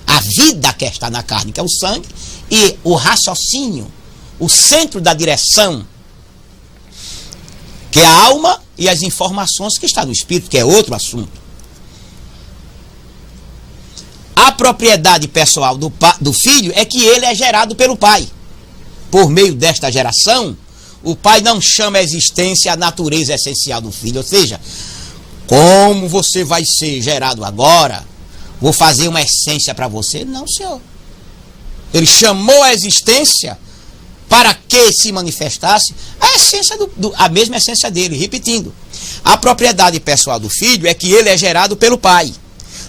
A vida que está na carne, que é o sangue, e o raciocínio, o centro da direção, que é a alma, e as informações que está no espírito, que é outro assunto. A propriedade pessoal do filho é que ele é gerado pelo pai. Por meio desta geração, o pai não chama a existência a natureza essencial do filho. Ou seja, como você vai ser gerado agora, vou fazer uma essência para você. Não, senhor. Ele chamou a existência para que se manifestasse A mesma essência dele, repetindo. A propriedade pessoal do filho é que ele é gerado pelo pai.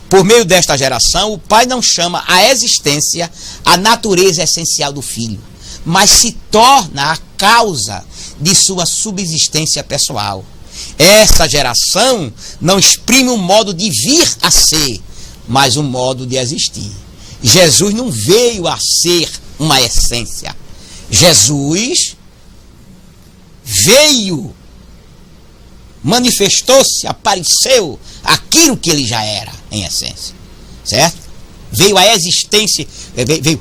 Por meio desta geração, o pai não chama a existência a natureza essencial do filho, mas se torna a causa de sua subsistência pessoal. Essa geração não exprime um modo de vir a ser, mas um modo de existir. Jesus não veio a ser uma essência. Jesus veio, manifestou-se, apareceu aquilo que ele já era em essência, certo? Veio a existência, veio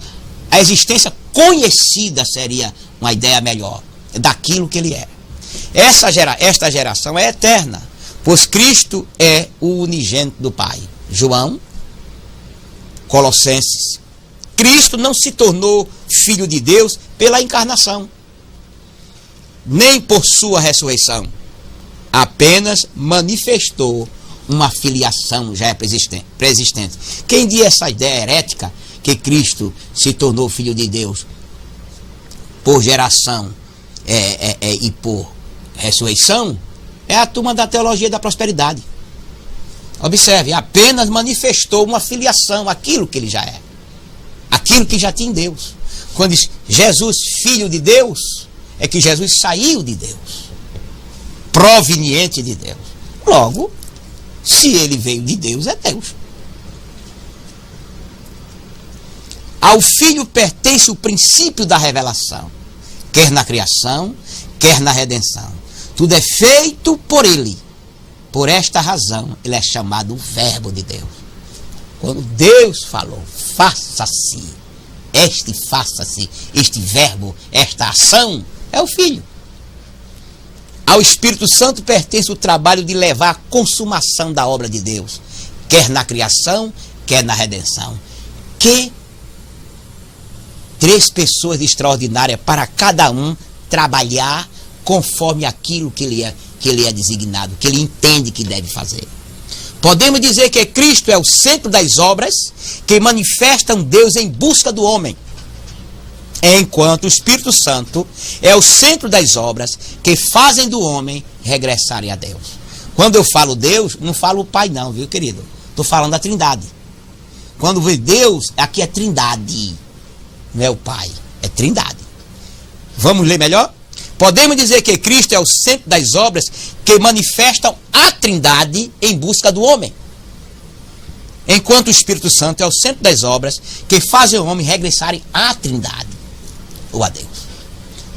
a existência conhecida, seria uma ideia melhor, daquilo que ele é. Esta geração é eterna, pois Cristo é o unigênito do Pai. João, Colossenses. Cristo não se tornou filho de Deus pela encarnação, nem por sua ressurreição. Apenas manifestou uma filiação já preexistente. Quem diz essa ideia herética que Cristo se tornou filho de Deus por geração e por ressurreição é a turma da teologia da prosperidade. Observe, apenas manifestou uma filiação, aquilo que ele já é, aquilo que já tinha em Deus. Quando diz Jesus filho de Deus, é que Jesus saiu de Deus, proveniente de Deus. Logo, se ele veio de Deus, é Deus. Ao Filho pertence o princípio da revelação, quer na criação, quer na redenção. Tudo é feito por ele. Por esta razão, ele é chamado o Verbo de Deus. Quando Deus falou, faça-se, este verbo, esta ação, é o Filho. Ao Espírito Santo pertence o trabalho de levar à consumação da obra de Deus, quer na criação, quer na redenção. Que três pessoas extraordinárias para cada um trabalhar conforme aquilo que ele é designado, que ele entende que deve fazer. Podemos dizer que Cristo é o centro das obras que manifestam Deus em busca do homem, enquanto o Espírito Santo é o centro das obras que fazem do homem regressarem a Deus. Quando eu falo Deus, não falo o Pai não, viu, querido? Estou falando da Trindade. Quando vê Deus, aqui é Trindade, não é o Pai, é Trindade. Vamos ler melhor? Podemos dizer que Cristo é o centro das obras que manifestam a Trindade em busca do homem, enquanto o Espírito Santo é o centro das obras que fazem o homem regressarem à Trindade, ou a Deus.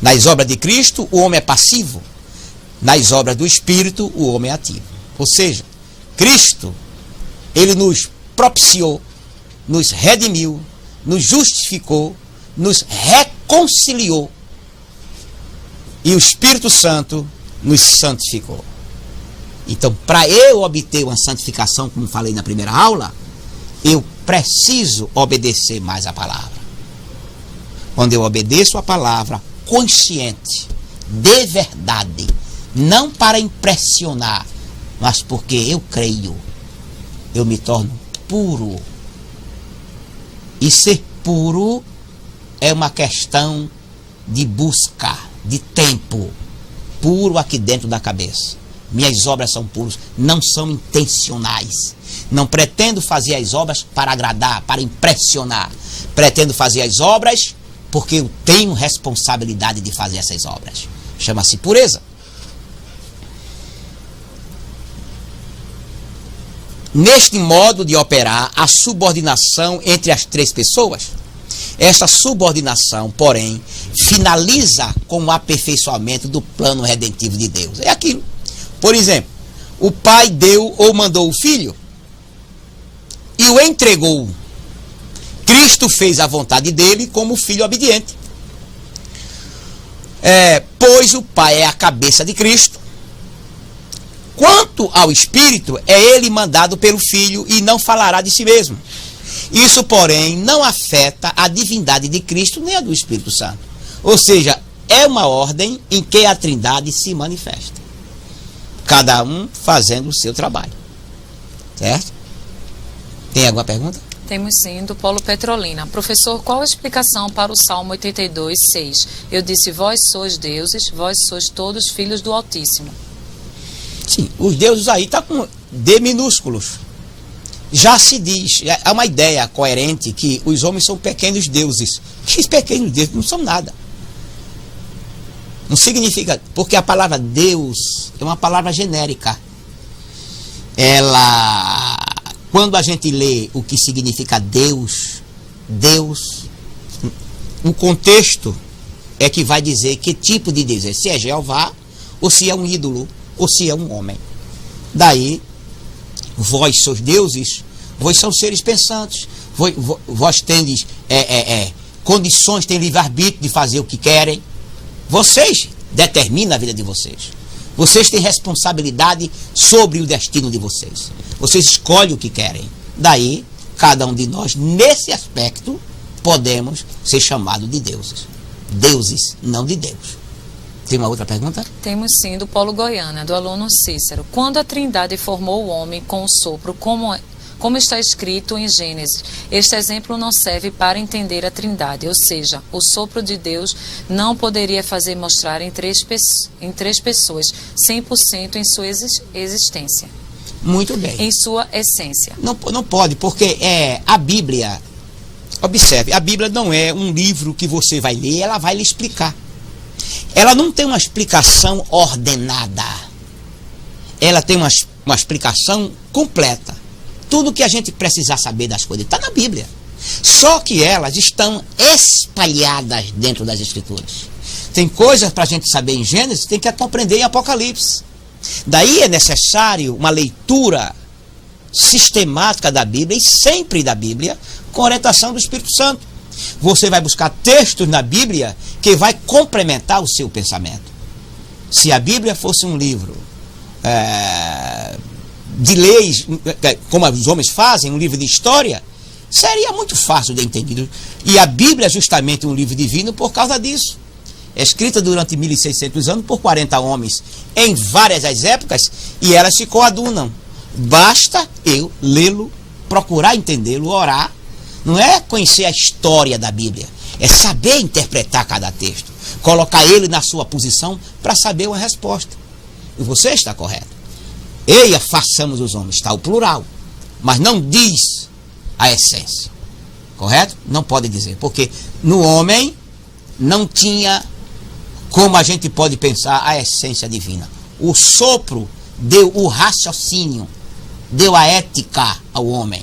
Nas obras de Cristo, o homem é passivo. Nas obras do Espírito, o homem é ativo. Ou seja, Cristo, ele nos propiciou, nos redimiu, nos justificou, nos reconciliou. E o Espírito Santo nos santificou. Então, para eu obter uma santificação, como falei na primeira aula, eu preciso obedecer mais a palavra. Quando eu obedeço a palavra consciente, de verdade, não para impressionar, mas porque eu creio, eu me torno puro. E ser puro é uma questão de busca, de tempo. Puro aqui dentro da cabeça. Minhas obras são puras, não são intencionais. Não pretendo fazer as obras para agradar, para impressionar. Pretendo fazer as obras porque eu tenho responsabilidade de fazer essas obras. Chama-se pureza. Neste modo de operar a subordinação entre as três pessoas, esta subordinação, porém, finaliza com o aperfeiçoamento do plano redentivo de Deus. É aquilo. Por exemplo, o pai deu ou mandou o filho e o entregou. Cristo fez a vontade dele como filho obediente. Pois o pai é a cabeça de Cristo. Quanto ao Espírito, é ele mandado pelo Filho e não falará de si mesmo. Isso, porém, não afeta a divindade de Cristo nem a do Espírito Santo. Ou seja, é uma ordem em que a Trindade se manifesta. Cada um fazendo o seu trabalho. Certo? Tem alguma pergunta?
Temos sim, do Polo Petrolina. Professor, qual a explicação para o Salmo 82, 6? Eu disse, vós sois deuses, vós sois todos filhos do Altíssimo.
Sim, os deuses aí estão com D minúsculos. Já se diz, é uma ideia coerente que os homens são pequenos deuses. Esses pequenos deuses não são nada. Não significa, porque a palavra Deus é uma palavra genérica. Ela, quando a gente lê o que significa Deus, o contexto é que vai dizer que tipo de Deus é. Se é Jeová, ou se é um ídolo, ou se é um homem. Daí, vós sois deuses, vós são seres pensantes, vós tendes condições, têm livre-arbítrio de fazer o que querem. Vocês determinam a vida de vocês. Vocês têm responsabilidade sobre o destino de vocês. Vocês escolhem o que querem. Daí, cada um de nós, nesse aspecto, podemos ser chamados de deuses. Deuses, não de Deus. Tem uma outra pergunta?
Temos sim, do Polo Goiânia, do aluno Cícero. Quando a Trindade formou o homem com o sopro, como está escrito em Gênesis, este exemplo não serve para entender a Trindade, ou seja, o sopro de Deus não poderia fazer mostrar em três pessoas 100% em sua existência.
Muito bem.
Em sua essência.
Não pode, porque a Bíblia, observe, a Bíblia não é um livro que você vai ler, ela vai lhe explicar. Ela não tem uma explicação ordenada. Ela tem uma explicação completa. Tudo que a gente precisar saber das coisas está na Bíblia. Só que elas estão espalhadas dentro das Escrituras. Tem coisas para a gente saber em Gênesis, tem que compreender em Apocalipse. Daí é necessário uma leitura sistemática da Bíblia e sempre da Bíblia com orientação do Espírito Santo. Você vai buscar textos na Bíblia que vai complementar o seu pensamento. Se a Bíblia fosse um livro de leis, como os homens fazem, um livro de história, seria muito fácil de entender. E a Bíblia é justamente um livro divino por causa disso. É escrita durante 1.600 anos por 40 homens, em várias as épocas, e elas se coadunam. Basta eu lê-lo, procurar entendê-lo, orar. Não é conhecer a história da Bíblia, é saber interpretar cada texto, colocar ele na sua posição para saber uma resposta. E você está correto. Eia, façamos os homens, está o plural, mas não diz a essência. Correto? Não pode dizer, porque no homem não tinha como a gente pode pensar a essência divina. O sopro deu o raciocínio, deu a ética ao homem,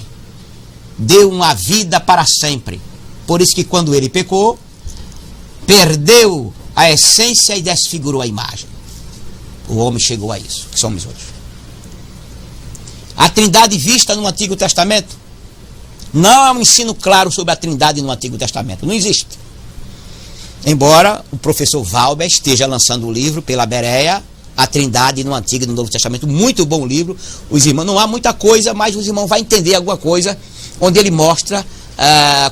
deu uma vida para sempre. Por isso que quando ele pecou, perdeu a essência e desfigurou a imagem. O homem chegou a isso, que somos hoje. A Trindade vista no Antigo Testamento, não há um ensino claro sobre a Trindade no Antigo Testamento, não existe. Embora o professor Valber esteja lançando o livro pela Bereia, A Trindade no Antigo e no Novo Testamento, muito bom livro. Os irmãos, não há muita coisa, mas os irmãos vão entender alguma coisa, onde ele mostra,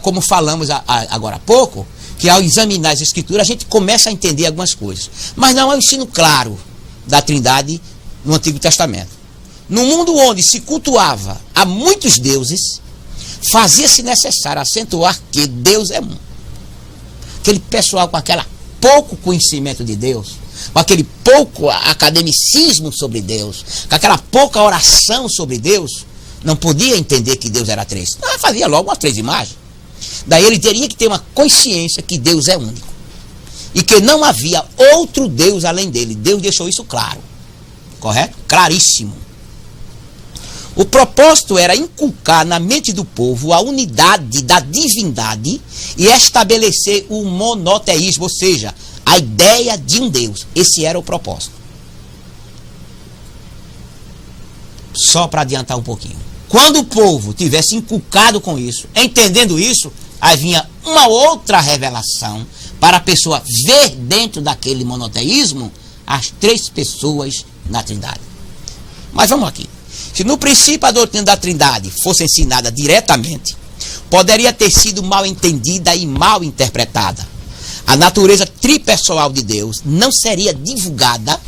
como falamos agora há pouco, que ao examinar as Escrituras a gente começa a entender algumas coisas. Mas não há um ensino claro da Trindade no Antigo Testamento. No mundo onde se cultuava a muitos deuses, fazia-se necessário acentuar que Deus é um. Aquele pessoal com aquele pouco conhecimento de Deus, com aquele pouco academicismo sobre Deus, com aquela pouca oração sobre Deus, não podia entender que Deus era três. Não, fazia logo umas três imagens. Daí ele teria que ter uma consciência que Deus é único. E que não havia outro Deus além dele. Deus deixou isso claro. Correto? Claríssimo. O propósito era inculcar na mente do povo a unidade da divindade e estabelecer o monoteísmo, ou seja, a ideia de um Deus. Esse era o propósito. Só para adiantar um pouquinho. Quando o povo tivesse inculcado com isso, entendendo isso, aí vinha uma outra revelação para a pessoa ver dentro daquele monoteísmo as três pessoas na Trindade. Mas vamos aqui. Se no princípio a doutrina da Trindade fosse ensinada diretamente, poderia ter sido mal entendida e mal interpretada. A natureza tripessoal de Deus não seria divulgada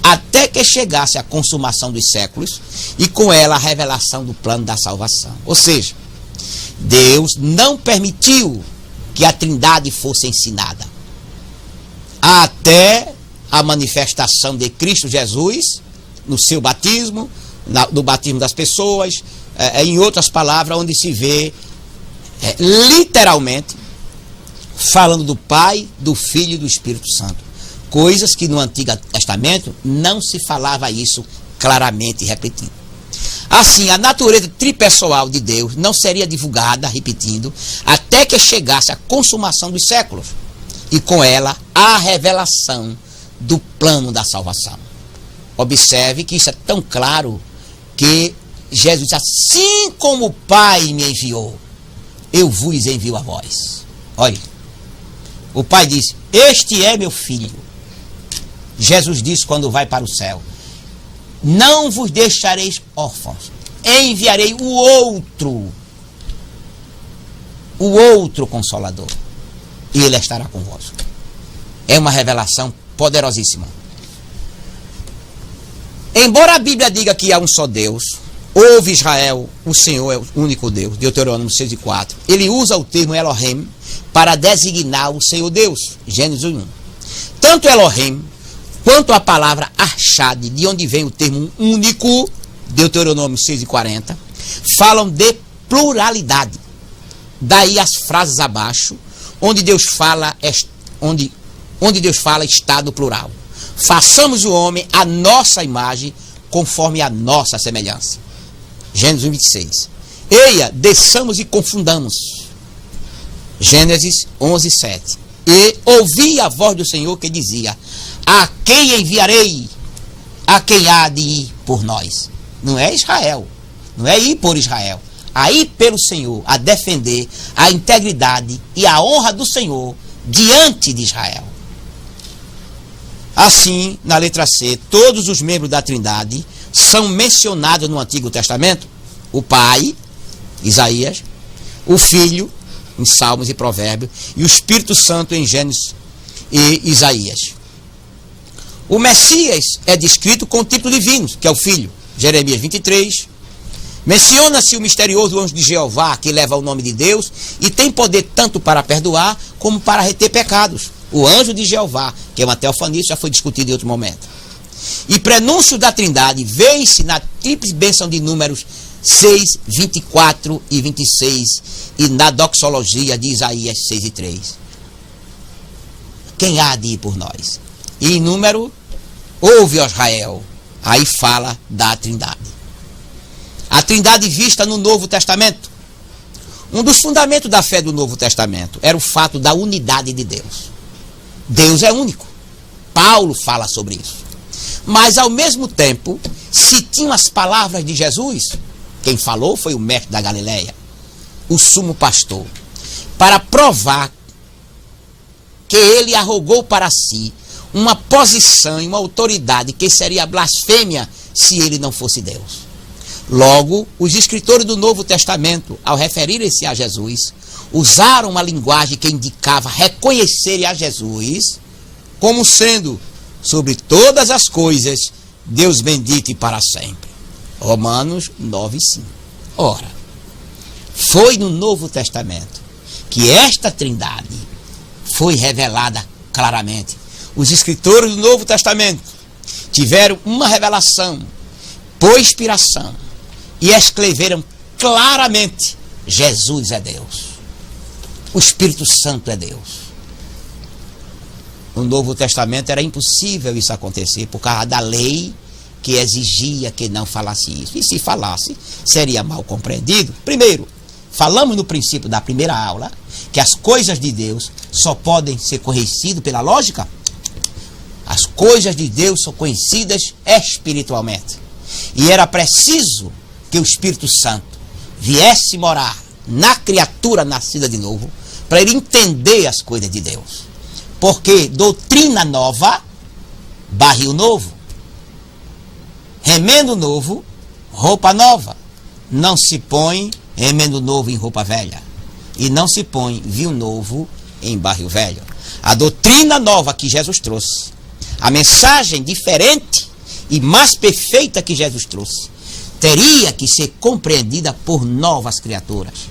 até que chegasse a consumação dos séculos e com ela a revelação do plano da salvação. Ou seja, Deus não permitiu que a Trindade fosse ensinada até a manifestação de Cristo Jesus no seu batismo, no batismo das pessoas, em outras palavras, onde se vê literalmente falando do Pai, do Filho e do Espírito Santo. Coisas que no Antigo Testamento não se falava isso claramente, repetindo. Assim, a natureza tripessoal de Deus não seria divulgada, repetindo, até que chegasse a consumação dos séculos, e com ela a revelação do plano da salvação. Observe que isso é tão claro que Jesus disse: assim como o Pai me enviou, eu vos envio a vós. Olha, o Pai disse: este é meu filho. Jesus disse quando vai para o céu: não vos deixareis órfãos, enviarei o outro Consolador, e ele estará convosco. É uma revelação poderosíssima. Embora a Bíblia diga que há um só Deus, ouve Israel, o Senhor é o único Deus, Deuteronômio 6:4, ele usa o termo Elohim para designar o Senhor Deus, Gênesis 1. Tanto Elohim quanto a palavra Arshad, de onde vem o termo único, Deuteronômio 6:40, falam de pluralidade. Daí as frases abaixo, onde Deus fala estado plural. Façamos o homem à nossa imagem, conforme a nossa semelhança. Gênesis 1:26. Eia, desçamos e confundamos. Gênesis 11:7. E ouvi a voz do Senhor que dizia: a quem enviarei? A quem há de ir por nós? Não é Israel, não é ir por Israel, a ir pelo Senhor, a defender a integridade e a honra do Senhor diante de Israel. Assim, na letra C, todos os membros da Trindade são mencionados no Antigo Testamento: o Pai, Isaías, o Filho, em Salmos e Provérbios, e o Espírito Santo em Gênesis e Isaías. O Messias é descrito com o título divino, que é o Filho, Jeremias 23. Menciona-se o misterioso anjo de Jeová, que leva o nome de Deus e tem poder tanto para perdoar como para reter pecados. O anjo de Jeová, que é uma teofania, já foi discutido em outro momento. E prenúncio da Trindade vê-se na tríplice bênção de Números 6, 24 e 26 e na doxologia de Isaías 6:3. Quem há de ir por nós? E em Número, ouve, ó Israel, aí fala da Trindade. A Trindade vista no Novo Testamento. Um dos fundamentos da fé do Novo Testamento era o fato da unidade de Deus. Deus é único. Paulo fala sobre isso. Mas, ao mesmo tempo, se tinham as palavras de Jesus, quem falou foi o mestre da Galileia, o sumo pastor, para provar que ele arrogou para si uma posição e uma autoridade que seria blasfêmia se ele não fosse Deus. Logo, os escritores do Novo Testamento, ao referirem-se a Jesus, usaram uma linguagem que indicava reconhecerem a Jesus como sendo, sobre todas as coisas, Deus bendito e para sempre. Romanos 9:5. Ora, foi no Novo Testamento que esta Trindade foi revelada claramente. Os escritores do Novo Testamento tiveram uma revelação por inspiração e escreveram claramente: Jesus é Deus, o Espírito Santo é Deus. No Novo Testamento era impossível isso acontecer por causa da lei que exigia que não falasse isso. E se falasse, seria mal compreendido. Primeiro, falamos no princípio da primeira aula que as coisas de Deus só podem ser conhecidas pela lógica. As coisas de Deus são conhecidas espiritualmente. E era preciso que o Espírito Santo viesse morar na criatura nascida de novo, para ele entender as coisas de Deus. Porque doutrina nova, barril novo. Remendo novo, roupa nova. Não se põe remendo novo em roupa velha. E não se põe vinho novo em barril velho. A doutrina nova que Jesus trouxe, a mensagem diferente e mais perfeita que Jesus trouxe, teria que ser compreendida por novas criaturas.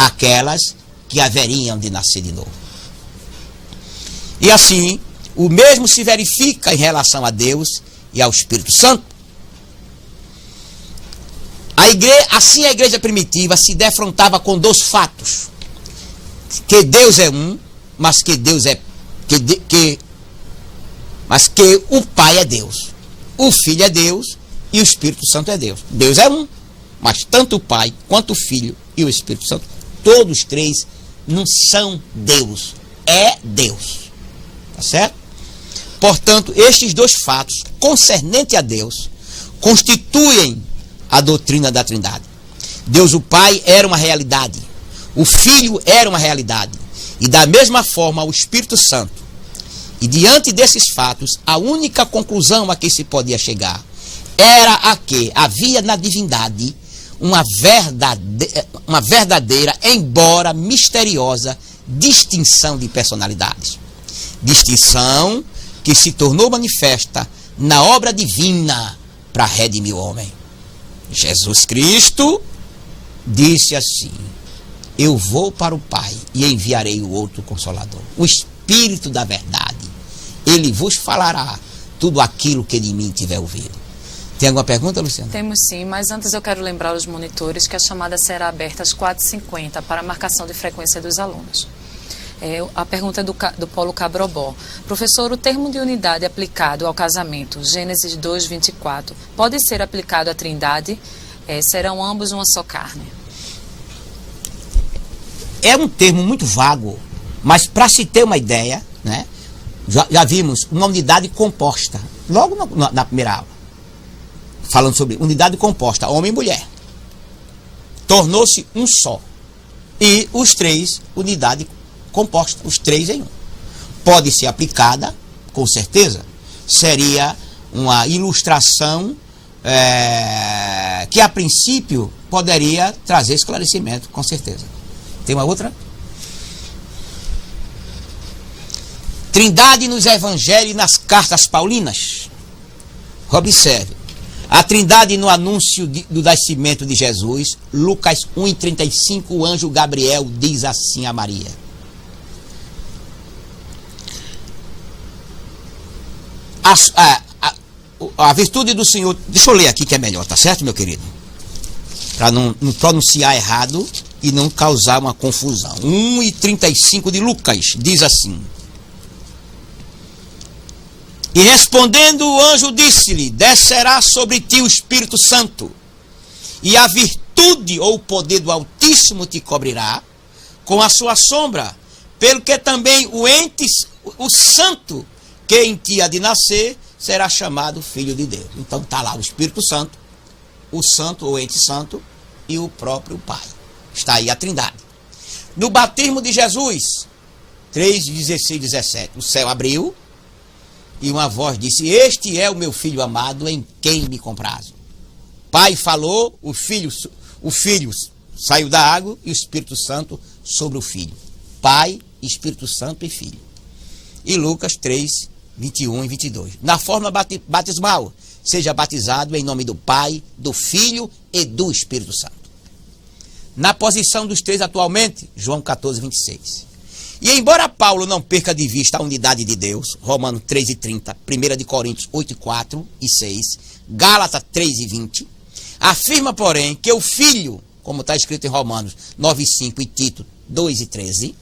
aquelas que haveriam de nascer de novo. E assim, o mesmo se verifica em relação a Deus e ao Espírito Santo. Assim a igreja primitiva se defrontava com dois fatos: que Deus é um, mas que Deus é mas que o Pai é Deus, o Filho é Deus e o Espírito Santo é Deus. Deus é um, mas tanto o Pai quanto o Filho e o Espírito Santo, todos três não são Deus, é Deus. Tá certo? Portanto, estes dois fatos concernentes a Deus constituem a doutrina da Trindade. Deus o Pai era uma realidade, o Filho era uma realidade, e da mesma forma o Espírito Santo. E diante desses fatos, a única conclusão a que se podia chegar era a que havia na divindade uma verdadeira, embora misteriosa, distinção de personalidades. Distinção que se tornou manifesta na obra divina para redimir o homem. Jesus Cristo disse assim: eu vou para o Pai e enviarei o outro Consolador, o Espírito da verdade. Ele vos falará tudo aquilo que de mim tiver ouvido. Tem alguma pergunta, Luciana?
Temos sim, mas antes eu quero lembrar aos monitores que a chamada será aberta às 4h50 para a marcação de frequência dos alunos. A pergunta é do Paulo Cabrobó. Professor, o termo de unidade aplicado ao casamento, Gênesis 2:24, pode ser aplicado à Trindade? Serão ambos uma só carne?
É um termo muito vago, mas para se ter uma ideia, né, já vimos uma unidade composta, logo na primeira aula, falando sobre unidade composta, homem e mulher. Tornou-se um só. E os três, unidade composta, os três em um. Pode ser aplicada, com certeza. Seria uma ilustração que a princípio poderia trazer esclarecimento, com certeza. Tem uma outra? Trindade nos evangelhos e nas cartas paulinas. Observe. A Trindade no anúncio do nascimento de Jesus, Lucas 1:35, o anjo Gabriel diz assim a Maria: a virtude do Senhor. Deixa eu ler aqui que é melhor, tá certo, meu querido? Para não pronunciar errado e não causar uma confusão. 1:35 de Lucas diz assim: e respondendo o anjo disse-lhe: descerá sobre ti o Espírito Santo, e a virtude ou o poder do Altíssimo te cobrirá com a sua sombra, pelo que também o santo que em ti há de nascer será chamado Filho de Deus. Então está lá o Espírito Santo, o santo ou ente santo e o próprio Pai. Está aí a Trindade. No batismo de Jesus, 3:16-17, o céu abriu e uma voz disse: este é o meu filho amado, em quem me comprazo. Pai falou, o filho saiu da água e o Espírito Santo sobre o filho. Pai, Espírito Santo e Filho. E Lucas 3:21-22. Na forma batismal, seja batizado em nome do Pai, do Filho e do Espírito Santo. Na posição dos três atualmente, João 14:26. E embora Paulo não perca de vista a unidade de Deus, Romanos 3:30, 1 de Coríntios 8:4 e 6, Gálatas 3:20, afirma, porém, que o Filho, como está escrito em Romanos 9:5 e Tito 2:13,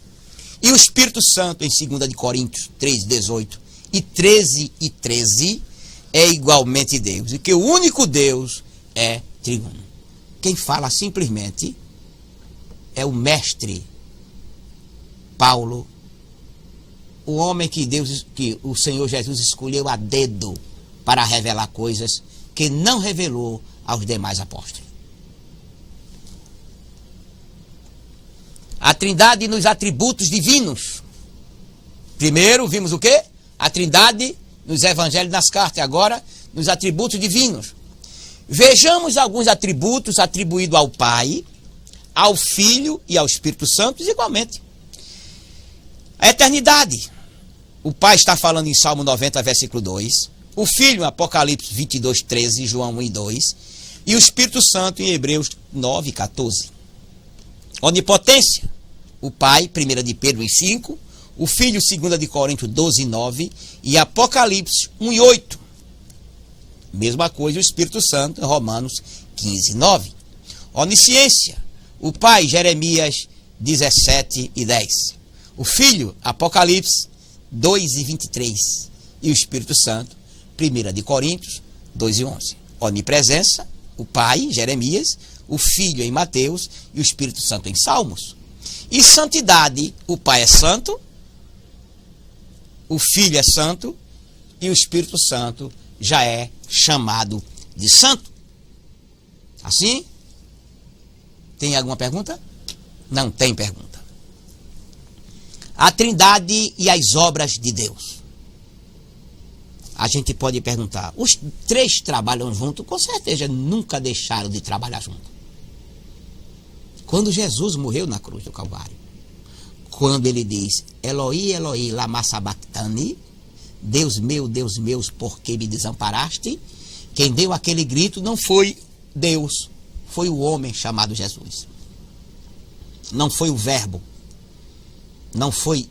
e o Espírito Santo em 2 de Coríntios 3:18 e 13:13, é igualmente Deus, e que o único Deus é triuno. Quem fala simplesmente é o mestre Paulo, o homem que o Senhor Jesus escolheu a dedo para revelar coisas que não revelou aos demais apóstolos. A Trindade nos atributos divinos. Primeiro vimos o quê? A Trindade nos evangelhos e nas cartas. Agora, nos atributos divinos. Vejamos alguns atributos atribuídos ao Pai, ao Filho e ao Espírito Santo igualmente. A eternidade. O Pai está falando em Salmo 90, versículo 2. O Filho, em Apocalipse 22:13, João 1:2. E o Espírito Santo em Hebreus 9:14. Onipotência, o Pai, 1 de Pedro 1:5, o Filho, 2 de Coríntios 12:9 e Apocalipse 1:8. Mesma coisa o Espírito Santo, em Romanos 15:9. Onisciência, o Pai, Jeremias 17:10. O Filho, Apocalipse 2:23. E o Espírito Santo, 1 de Coríntios 2:11. Onipresença, o Pai, Jeremias, o Filho em Mateus e o Espírito Santo em Salmos. E santidade, o Pai é santo, o Filho é santo e o Espírito Santo já é chamado de santo. Assim? Tem alguma pergunta? Não tem pergunta. A Trindade e as obras de Deus. A gente pode perguntar, os três trabalham juntos? Com certeza nunca deixaram de trabalhar juntos. Quando Jesus morreu na cruz do Calvário, quando ele diz, Eloi, Eloi, lama sabachthani, Deus meu, por que me desamparaste? Quem deu aquele grito não foi Deus, foi o homem chamado Jesus. Não foi o verbo, não foi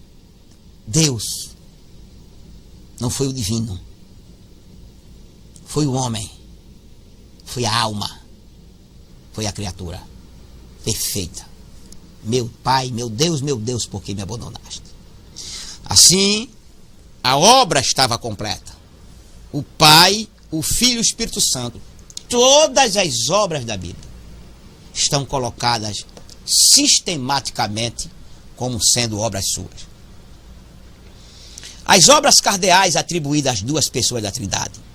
Deus, não foi o divino. Foi o homem, foi a alma, foi a criatura perfeita. Meu Pai, meu Deus, por que me abandonaste? Assim, a obra estava completa. O Pai, o Filho e o Espírito Santo, todas as obras da Bíblia estão colocadas sistematicamente como sendo obras suas. As obras cardeais atribuídas às duas pessoas da Trindade,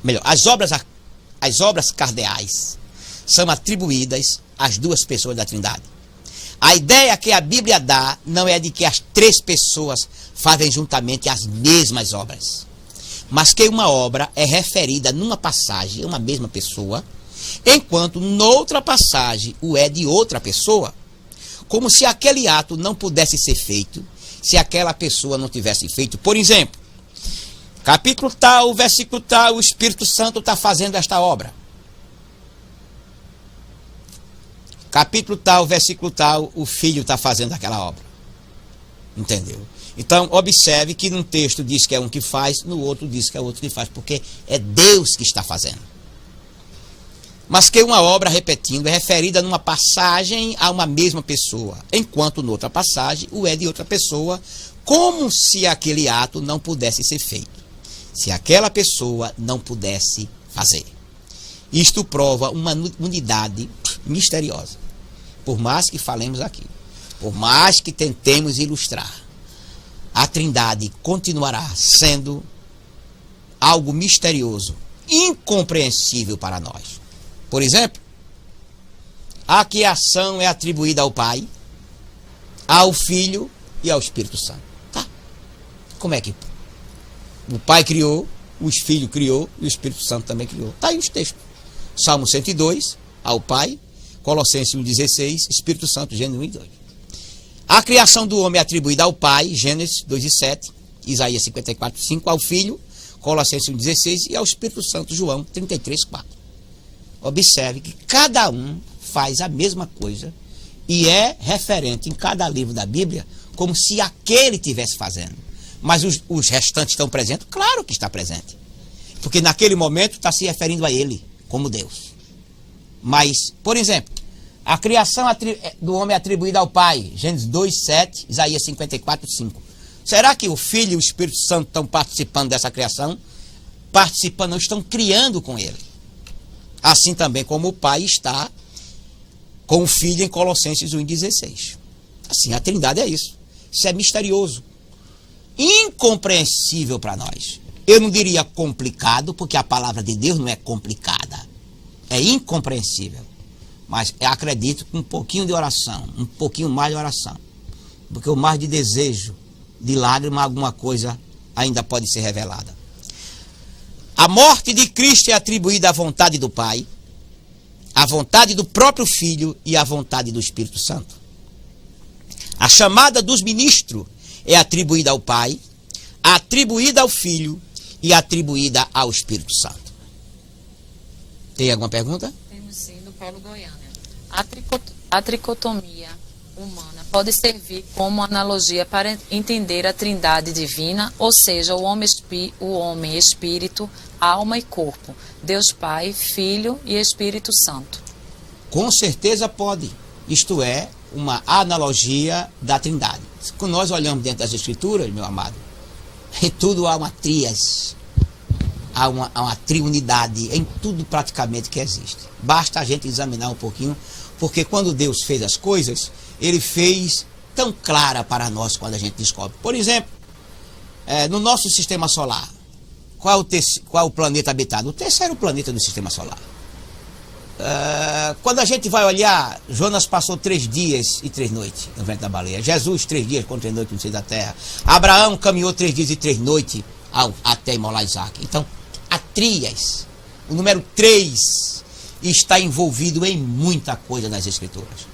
melhor, as obras cardeais são atribuídas às duas pessoas da Trindade. A ideia que a Bíblia dá não é de que as três pessoas fazem juntamente as mesmas obras, mas que uma obra é referida numa passagem a uma mesma pessoa, enquanto noutra passagem o é de outra pessoa, como se aquele ato não pudesse ser feito se aquela pessoa não tivesse feito. Por exemplo, capítulo tal, versículo tal, o Espírito Santo está fazendo esta obra. Capítulo tal, versículo tal, o Filho está fazendo aquela obra. Entendeu? Então, observe que num texto diz que é um que faz, no outro diz que é outro que faz, porque é Deus que está fazendo. Mas que uma obra, repetindo, é referida numa passagem a uma mesma pessoa, enquanto noutra passagem o é de outra pessoa, como se aquele ato não pudesse ser feito, se aquela pessoa não pudesse fazer. Isto prova uma unidade misteriosa. Por mais que falemos aqui, por mais que tentemos ilustrar, a Trindade continuará sendo algo misterioso, incompreensível para nós. Por exemplo, a criação é atribuída ao Pai, ao Filho e ao Espírito Santo. Tá? Como é que o Pai criou, o Filho criou e o Espírito Santo também criou? Tá aí os textos. Salmo 102, ao Pai, Colossenses 1,16, Espírito Santo, Gênesis 1:2. A criação do homem é atribuída ao Pai, Gênesis 2:7, Isaías 54:5, ao Filho, Colossenses 1,16 e ao Espírito Santo, João 33:4. Observe que cada um faz a mesma coisa e é referente em cada livro da Bíblia como se aquele estivesse fazendo. Mas os restantes estão presentes? Claro que está presente. Porque naquele momento está se referindo a ele como Deus. Mas, por exemplo, a criação do homem é atribuída ao Pai, Gênesis 2:7, Isaías 54:5. Será que o Filho e o Espírito Santo estão participando dessa criação? Participando, não estão criando com ele. Assim também como o Pai está com o Filho em Colossenses 1:16. Assim, a Trindade é isso. Isso é misterioso, incompreensível para nós. Eu não diria complicado, porque a palavra de Deus não é complicada. É incompreensível. Mas eu acredito que um pouquinho de oração, um pouquinho mais de oração, porque o mais de desejo, de lágrima, alguma coisa ainda pode ser revelada. A morte de Cristo é atribuída à vontade do Pai, à vontade do próprio Filho e à vontade do Espírito Santo. A chamada dos ministros é atribuída ao Pai, atribuída ao Filho e atribuída ao Espírito Santo. Tem alguma pergunta?
Temos sim, do Paulo Goiânia. A tricotomia humana pode servir como analogia para entender a trindade divina, ou seja, o homem espírito, alma e corpo, Deus Pai, Filho e Espírito Santo.
Com certeza pode. Isto é, uma analogia da trindade. Quando nós olhamos dentro das Escrituras, meu amado, em tudo há uma tríade, há uma triunidade em tudo praticamente que existe. Basta a gente examinar um pouquinho, porque quando Deus fez as coisas, Ele fez tão clara para nós quando a gente descobre. Por exemplo, no nosso sistema solar, qual é o planeta habitado? O terceiro planeta do sistema solar. Quando a gente vai olhar, Jonas passou 3 dias e 3 noites no ventre da baleia. Jesus 3 dias com 3 noites no seio da terra. Abraão caminhou 3 dias e 3 noites até imolar Isaac. Então, a tríade, o número 3, está envolvido em muita coisa nas Escrituras.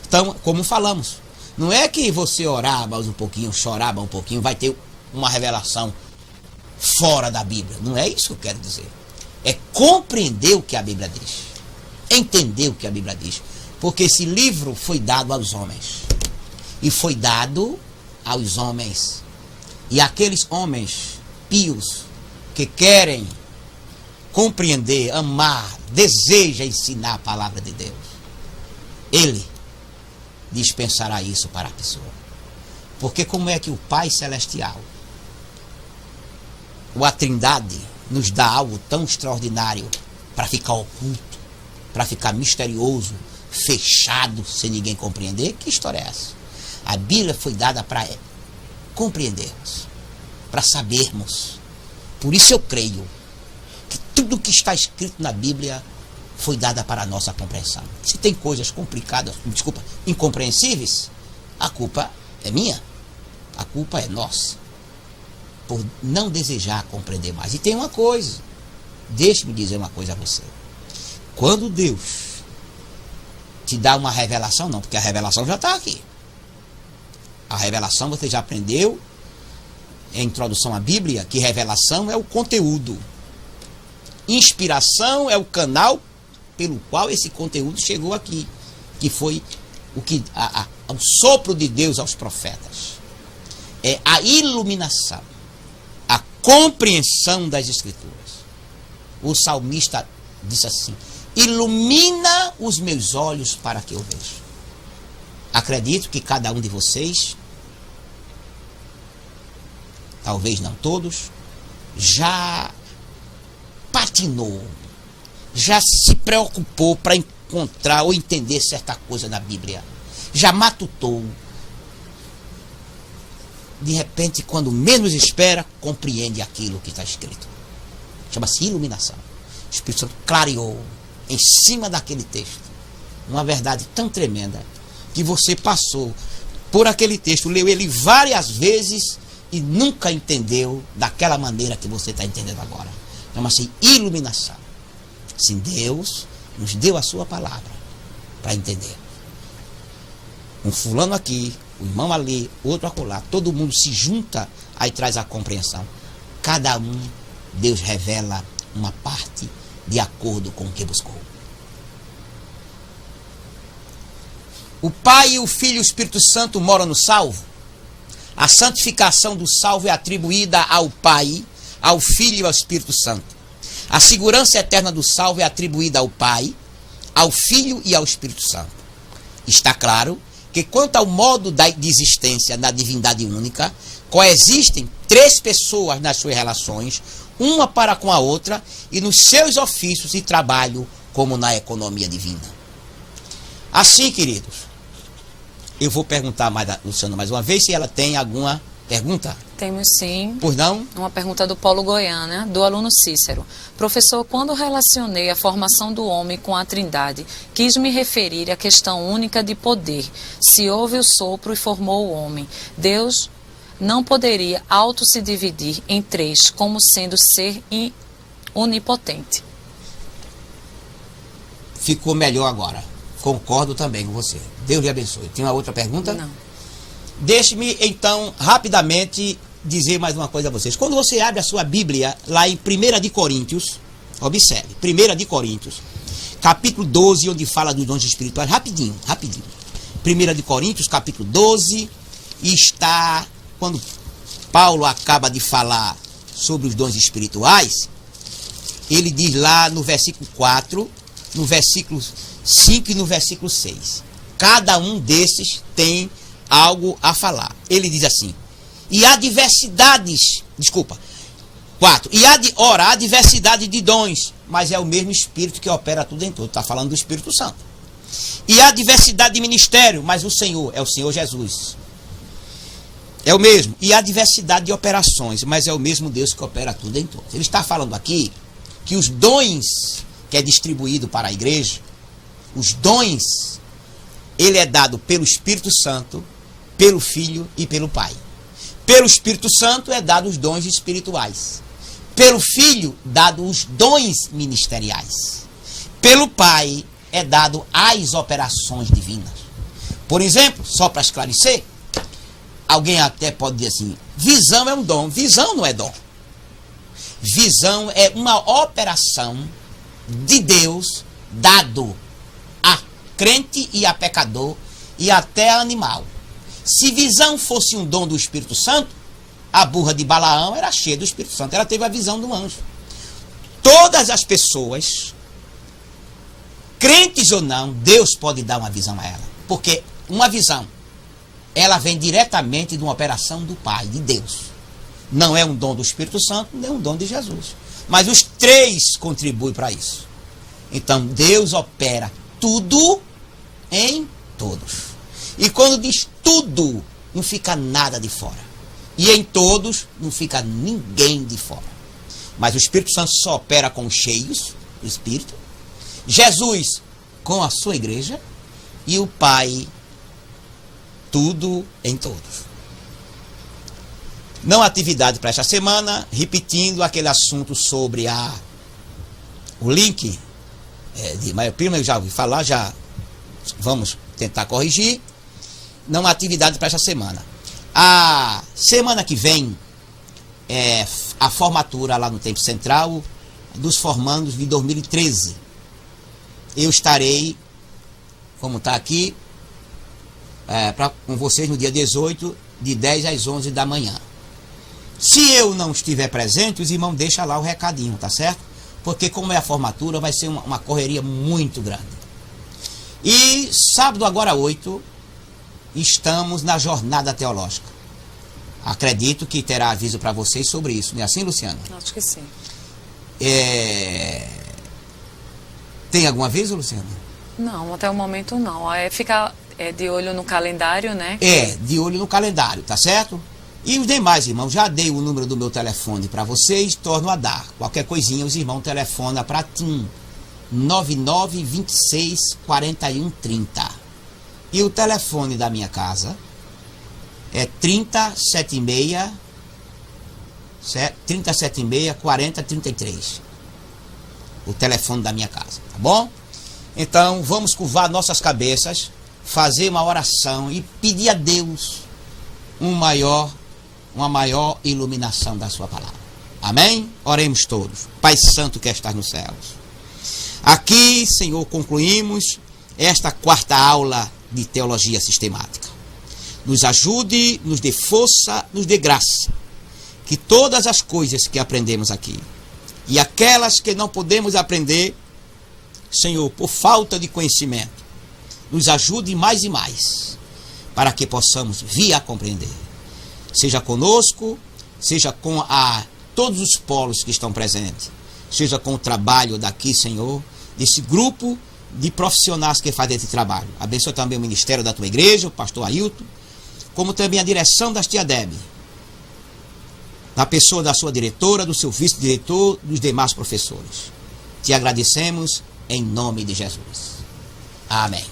Então, como falamos, não é que você orar mais um pouquinho, chorar mais um pouquinho, vai ter uma revelação fora da Bíblia. Não é isso que eu quero dizer. É compreender o que a Bíblia diz. Entender o que a Bíblia diz. Porque esse livro foi dado aos homens. E foi dado aos homens. E aqueles homens pios que querem compreender, amar, deseja ensinar a palavra de Deus, Ele dispensará isso para a pessoa. Porque como é que o Pai Celestial, ou a Trindade, nos dá algo tão extraordinário para ficar oculto, para ficar misterioso, fechado, sem ninguém compreender? Que história é essa? A Bíblia foi dada para compreendermos, para sabermos. Por isso eu creio que tudo que está escrito na Bíblia foi dada para a nossa compreensão. Se tem coisas complicadas, incompreensíveis, a culpa é minha, a culpa é nossa, por não desejar compreender mais. E tem uma coisa, deixe-me dizer uma coisa a você. Quando Deus te dá uma revelação, não, porque a revelação já está aqui. A revelação você já aprendeu em introdução à Bíblia, que revelação é o conteúdo. Inspiração é o canal pelo qual esse conteúdo chegou aqui, que foi o sopro de Deus aos profetas. É a iluminação, a compreensão das Escrituras. O salmista disse assim: ilumina os meus olhos para que eu veja. Acredito que cada um de vocês, talvez não todos, já patinou, já se preocupou para encontrar ou entender certa coisa na Bíblia, já matutou. De repente, quando menos espera, compreende aquilo que está escrito. Chama-se iluminação. O Espírito Santo clareou em cima daquele texto uma verdade tão tremenda que você passou por aquele texto, leu ele várias vezes e nunca entendeu daquela maneira que você está entendendo agora. Chama-se iluminação. Sim, Deus nos deu a sua palavra para entender. Um fulano aqui, o irmão ali, outro acolá, todo mundo se junta, aí traz a compreensão. Cada um, Deus revela uma parte de acordo com o que buscou. O Pai, o Filho e o Espírito Santo moram no salvo. A santificação do salvo é atribuída ao Pai, ao Filho e ao Espírito Santo. A segurança eterna do salvo é atribuída ao Pai, ao Filho e ao Espírito Santo. Está claro que quanto ao modo de existência na divindade única, coexistem 3 pessoas nas suas relações, uma para com a outra, e nos seus ofícios e trabalho, como na economia divina. Assim, queridos, eu vou perguntar a Luciana mais uma vez se ela tem alguma pergunta.
Temos sim.
Pois não?
Uma pergunta do Paulo Goiânia, do aluno Cícero. Professor, quando relacionei a formação do homem com a Trindade, quis me referir à questão única de poder. Se houve o sopro e formou o homem, Deus não poderia se dividir em 3, como sendo ser onipotente.
Ficou melhor agora. Concordo também com você. Deus lhe abençoe. Tem uma outra pergunta?
Não.
Deixe-me, então, rapidamente dizer mais uma coisa a vocês. Quando você abre a sua Bíblia, lá em 1 de Coríntios, observe, 1 de Coríntios, capítulo 12, onde fala dos dons espirituais, rapidinho. 1 de Coríntios, capítulo 12, está, quando Paulo acaba de falar sobre os dons espirituais, ele diz lá no versículo 4, no versículo 5 e no versículo 6. Cada um desses tem algo a falar. Ele diz assim: e há diversidades, 4. E há diversidade de dons, mas é o mesmo Espírito que opera tudo em todo. Está falando do Espírito Santo. E há diversidade de ministério, mas o Senhor é o Senhor Jesus. É o mesmo. E há diversidade de operações, mas é o mesmo Deus que opera tudo em todos. Ele está falando aqui que os dons que é distribuído para a igreja, os dons, ele é dado pelo Espírito Santo, pelo Filho e pelo Pai. Pelo Espírito Santo é dado os dons espirituais. Pelo Filho, dado os dons ministeriais. Pelo Pai, é dado as operações divinas. Por exemplo, só para esclarecer, alguém até pode dizer assim: visão é um dom. Visão não é dom. Visão é uma operação de Deus dado a crente e a pecador e até a animal. Se visão fosse um dom do Espírito Santo, a burra de Balaão era cheia do Espírito Santo. Ela teve a visão do anjo. Todas as pessoas, crentes ou não, Deus pode dar uma visão a ela. Porque uma visão, ela vem diretamente de uma operação do Pai, de Deus. Não é um dom do Espírito Santo, nem um dom de Jesus. Mas os três contribuem para isso. Então Deus opera tudo em todos. E quando diz tudo, não fica nada de fora. E em todos, não fica ninguém de fora. Mas o Espírito Santo só opera com os cheios do Espírito. Jesus com a sua igreja. E o Pai, tudo em todos. Não atividade para esta semana, repetindo aquele assunto sobre o link de maio-prima, eu já ouvi falar, já vamos tentar corrigir. Não atividade para esta semana. A semana que vem é a formatura lá no Templo Central dos formandos de 2013. Eu estarei, como está aqui, com vocês no dia 18, de 10 às 11 da manhã. Se eu não estiver presente, os irmãos deixam lá o recadinho, tá certo? Porque como é a formatura, vai ser uma correria muito grande. E sábado, agora 8, estamos na jornada teológica. Acredito que terá aviso para vocês sobre isso, não é assim, Luciana?
Acho que sim.
Tem algum aviso, Luciana?
Não, até o momento não. É ficar de olho no calendário, né?
De olho no calendário, tá certo? E os demais, irmãos, já dei o número do meu telefone para vocês, torno a dar. Qualquer coisinha, os irmãos telefonam para TIM 9926 4130. E o telefone da minha casa é 3076 4033. O telefone da minha casa, tá bom? Então, vamos curvar nossas cabeças, fazer uma oração e pedir a Deus uma maior iluminação da sua palavra. Amém? Oremos todos. Pai Santo que estás nos céus. Aqui, Senhor, concluímos esta quarta aula de teologia sistemática. Nos ajude, nos dê força, nos dê graça. Que todas as coisas que aprendemos aqui e aquelas que não podemos aprender, Senhor, por falta de conhecimento, nos ajude mais e mais, para que possamos vir a compreender. Seja conosco, seja com todos os polos que estão presentes, seja com o trabalho daqui, Senhor, desse grupo de profissionais que fazem esse trabalho. Abençoa também o ministério da tua igreja, o pastor Ailton, como também a direção das tia Deb, na pessoa da sua diretora, do seu vice-diretor, dos demais professores. Te agradecemos em nome de Jesus. Amém.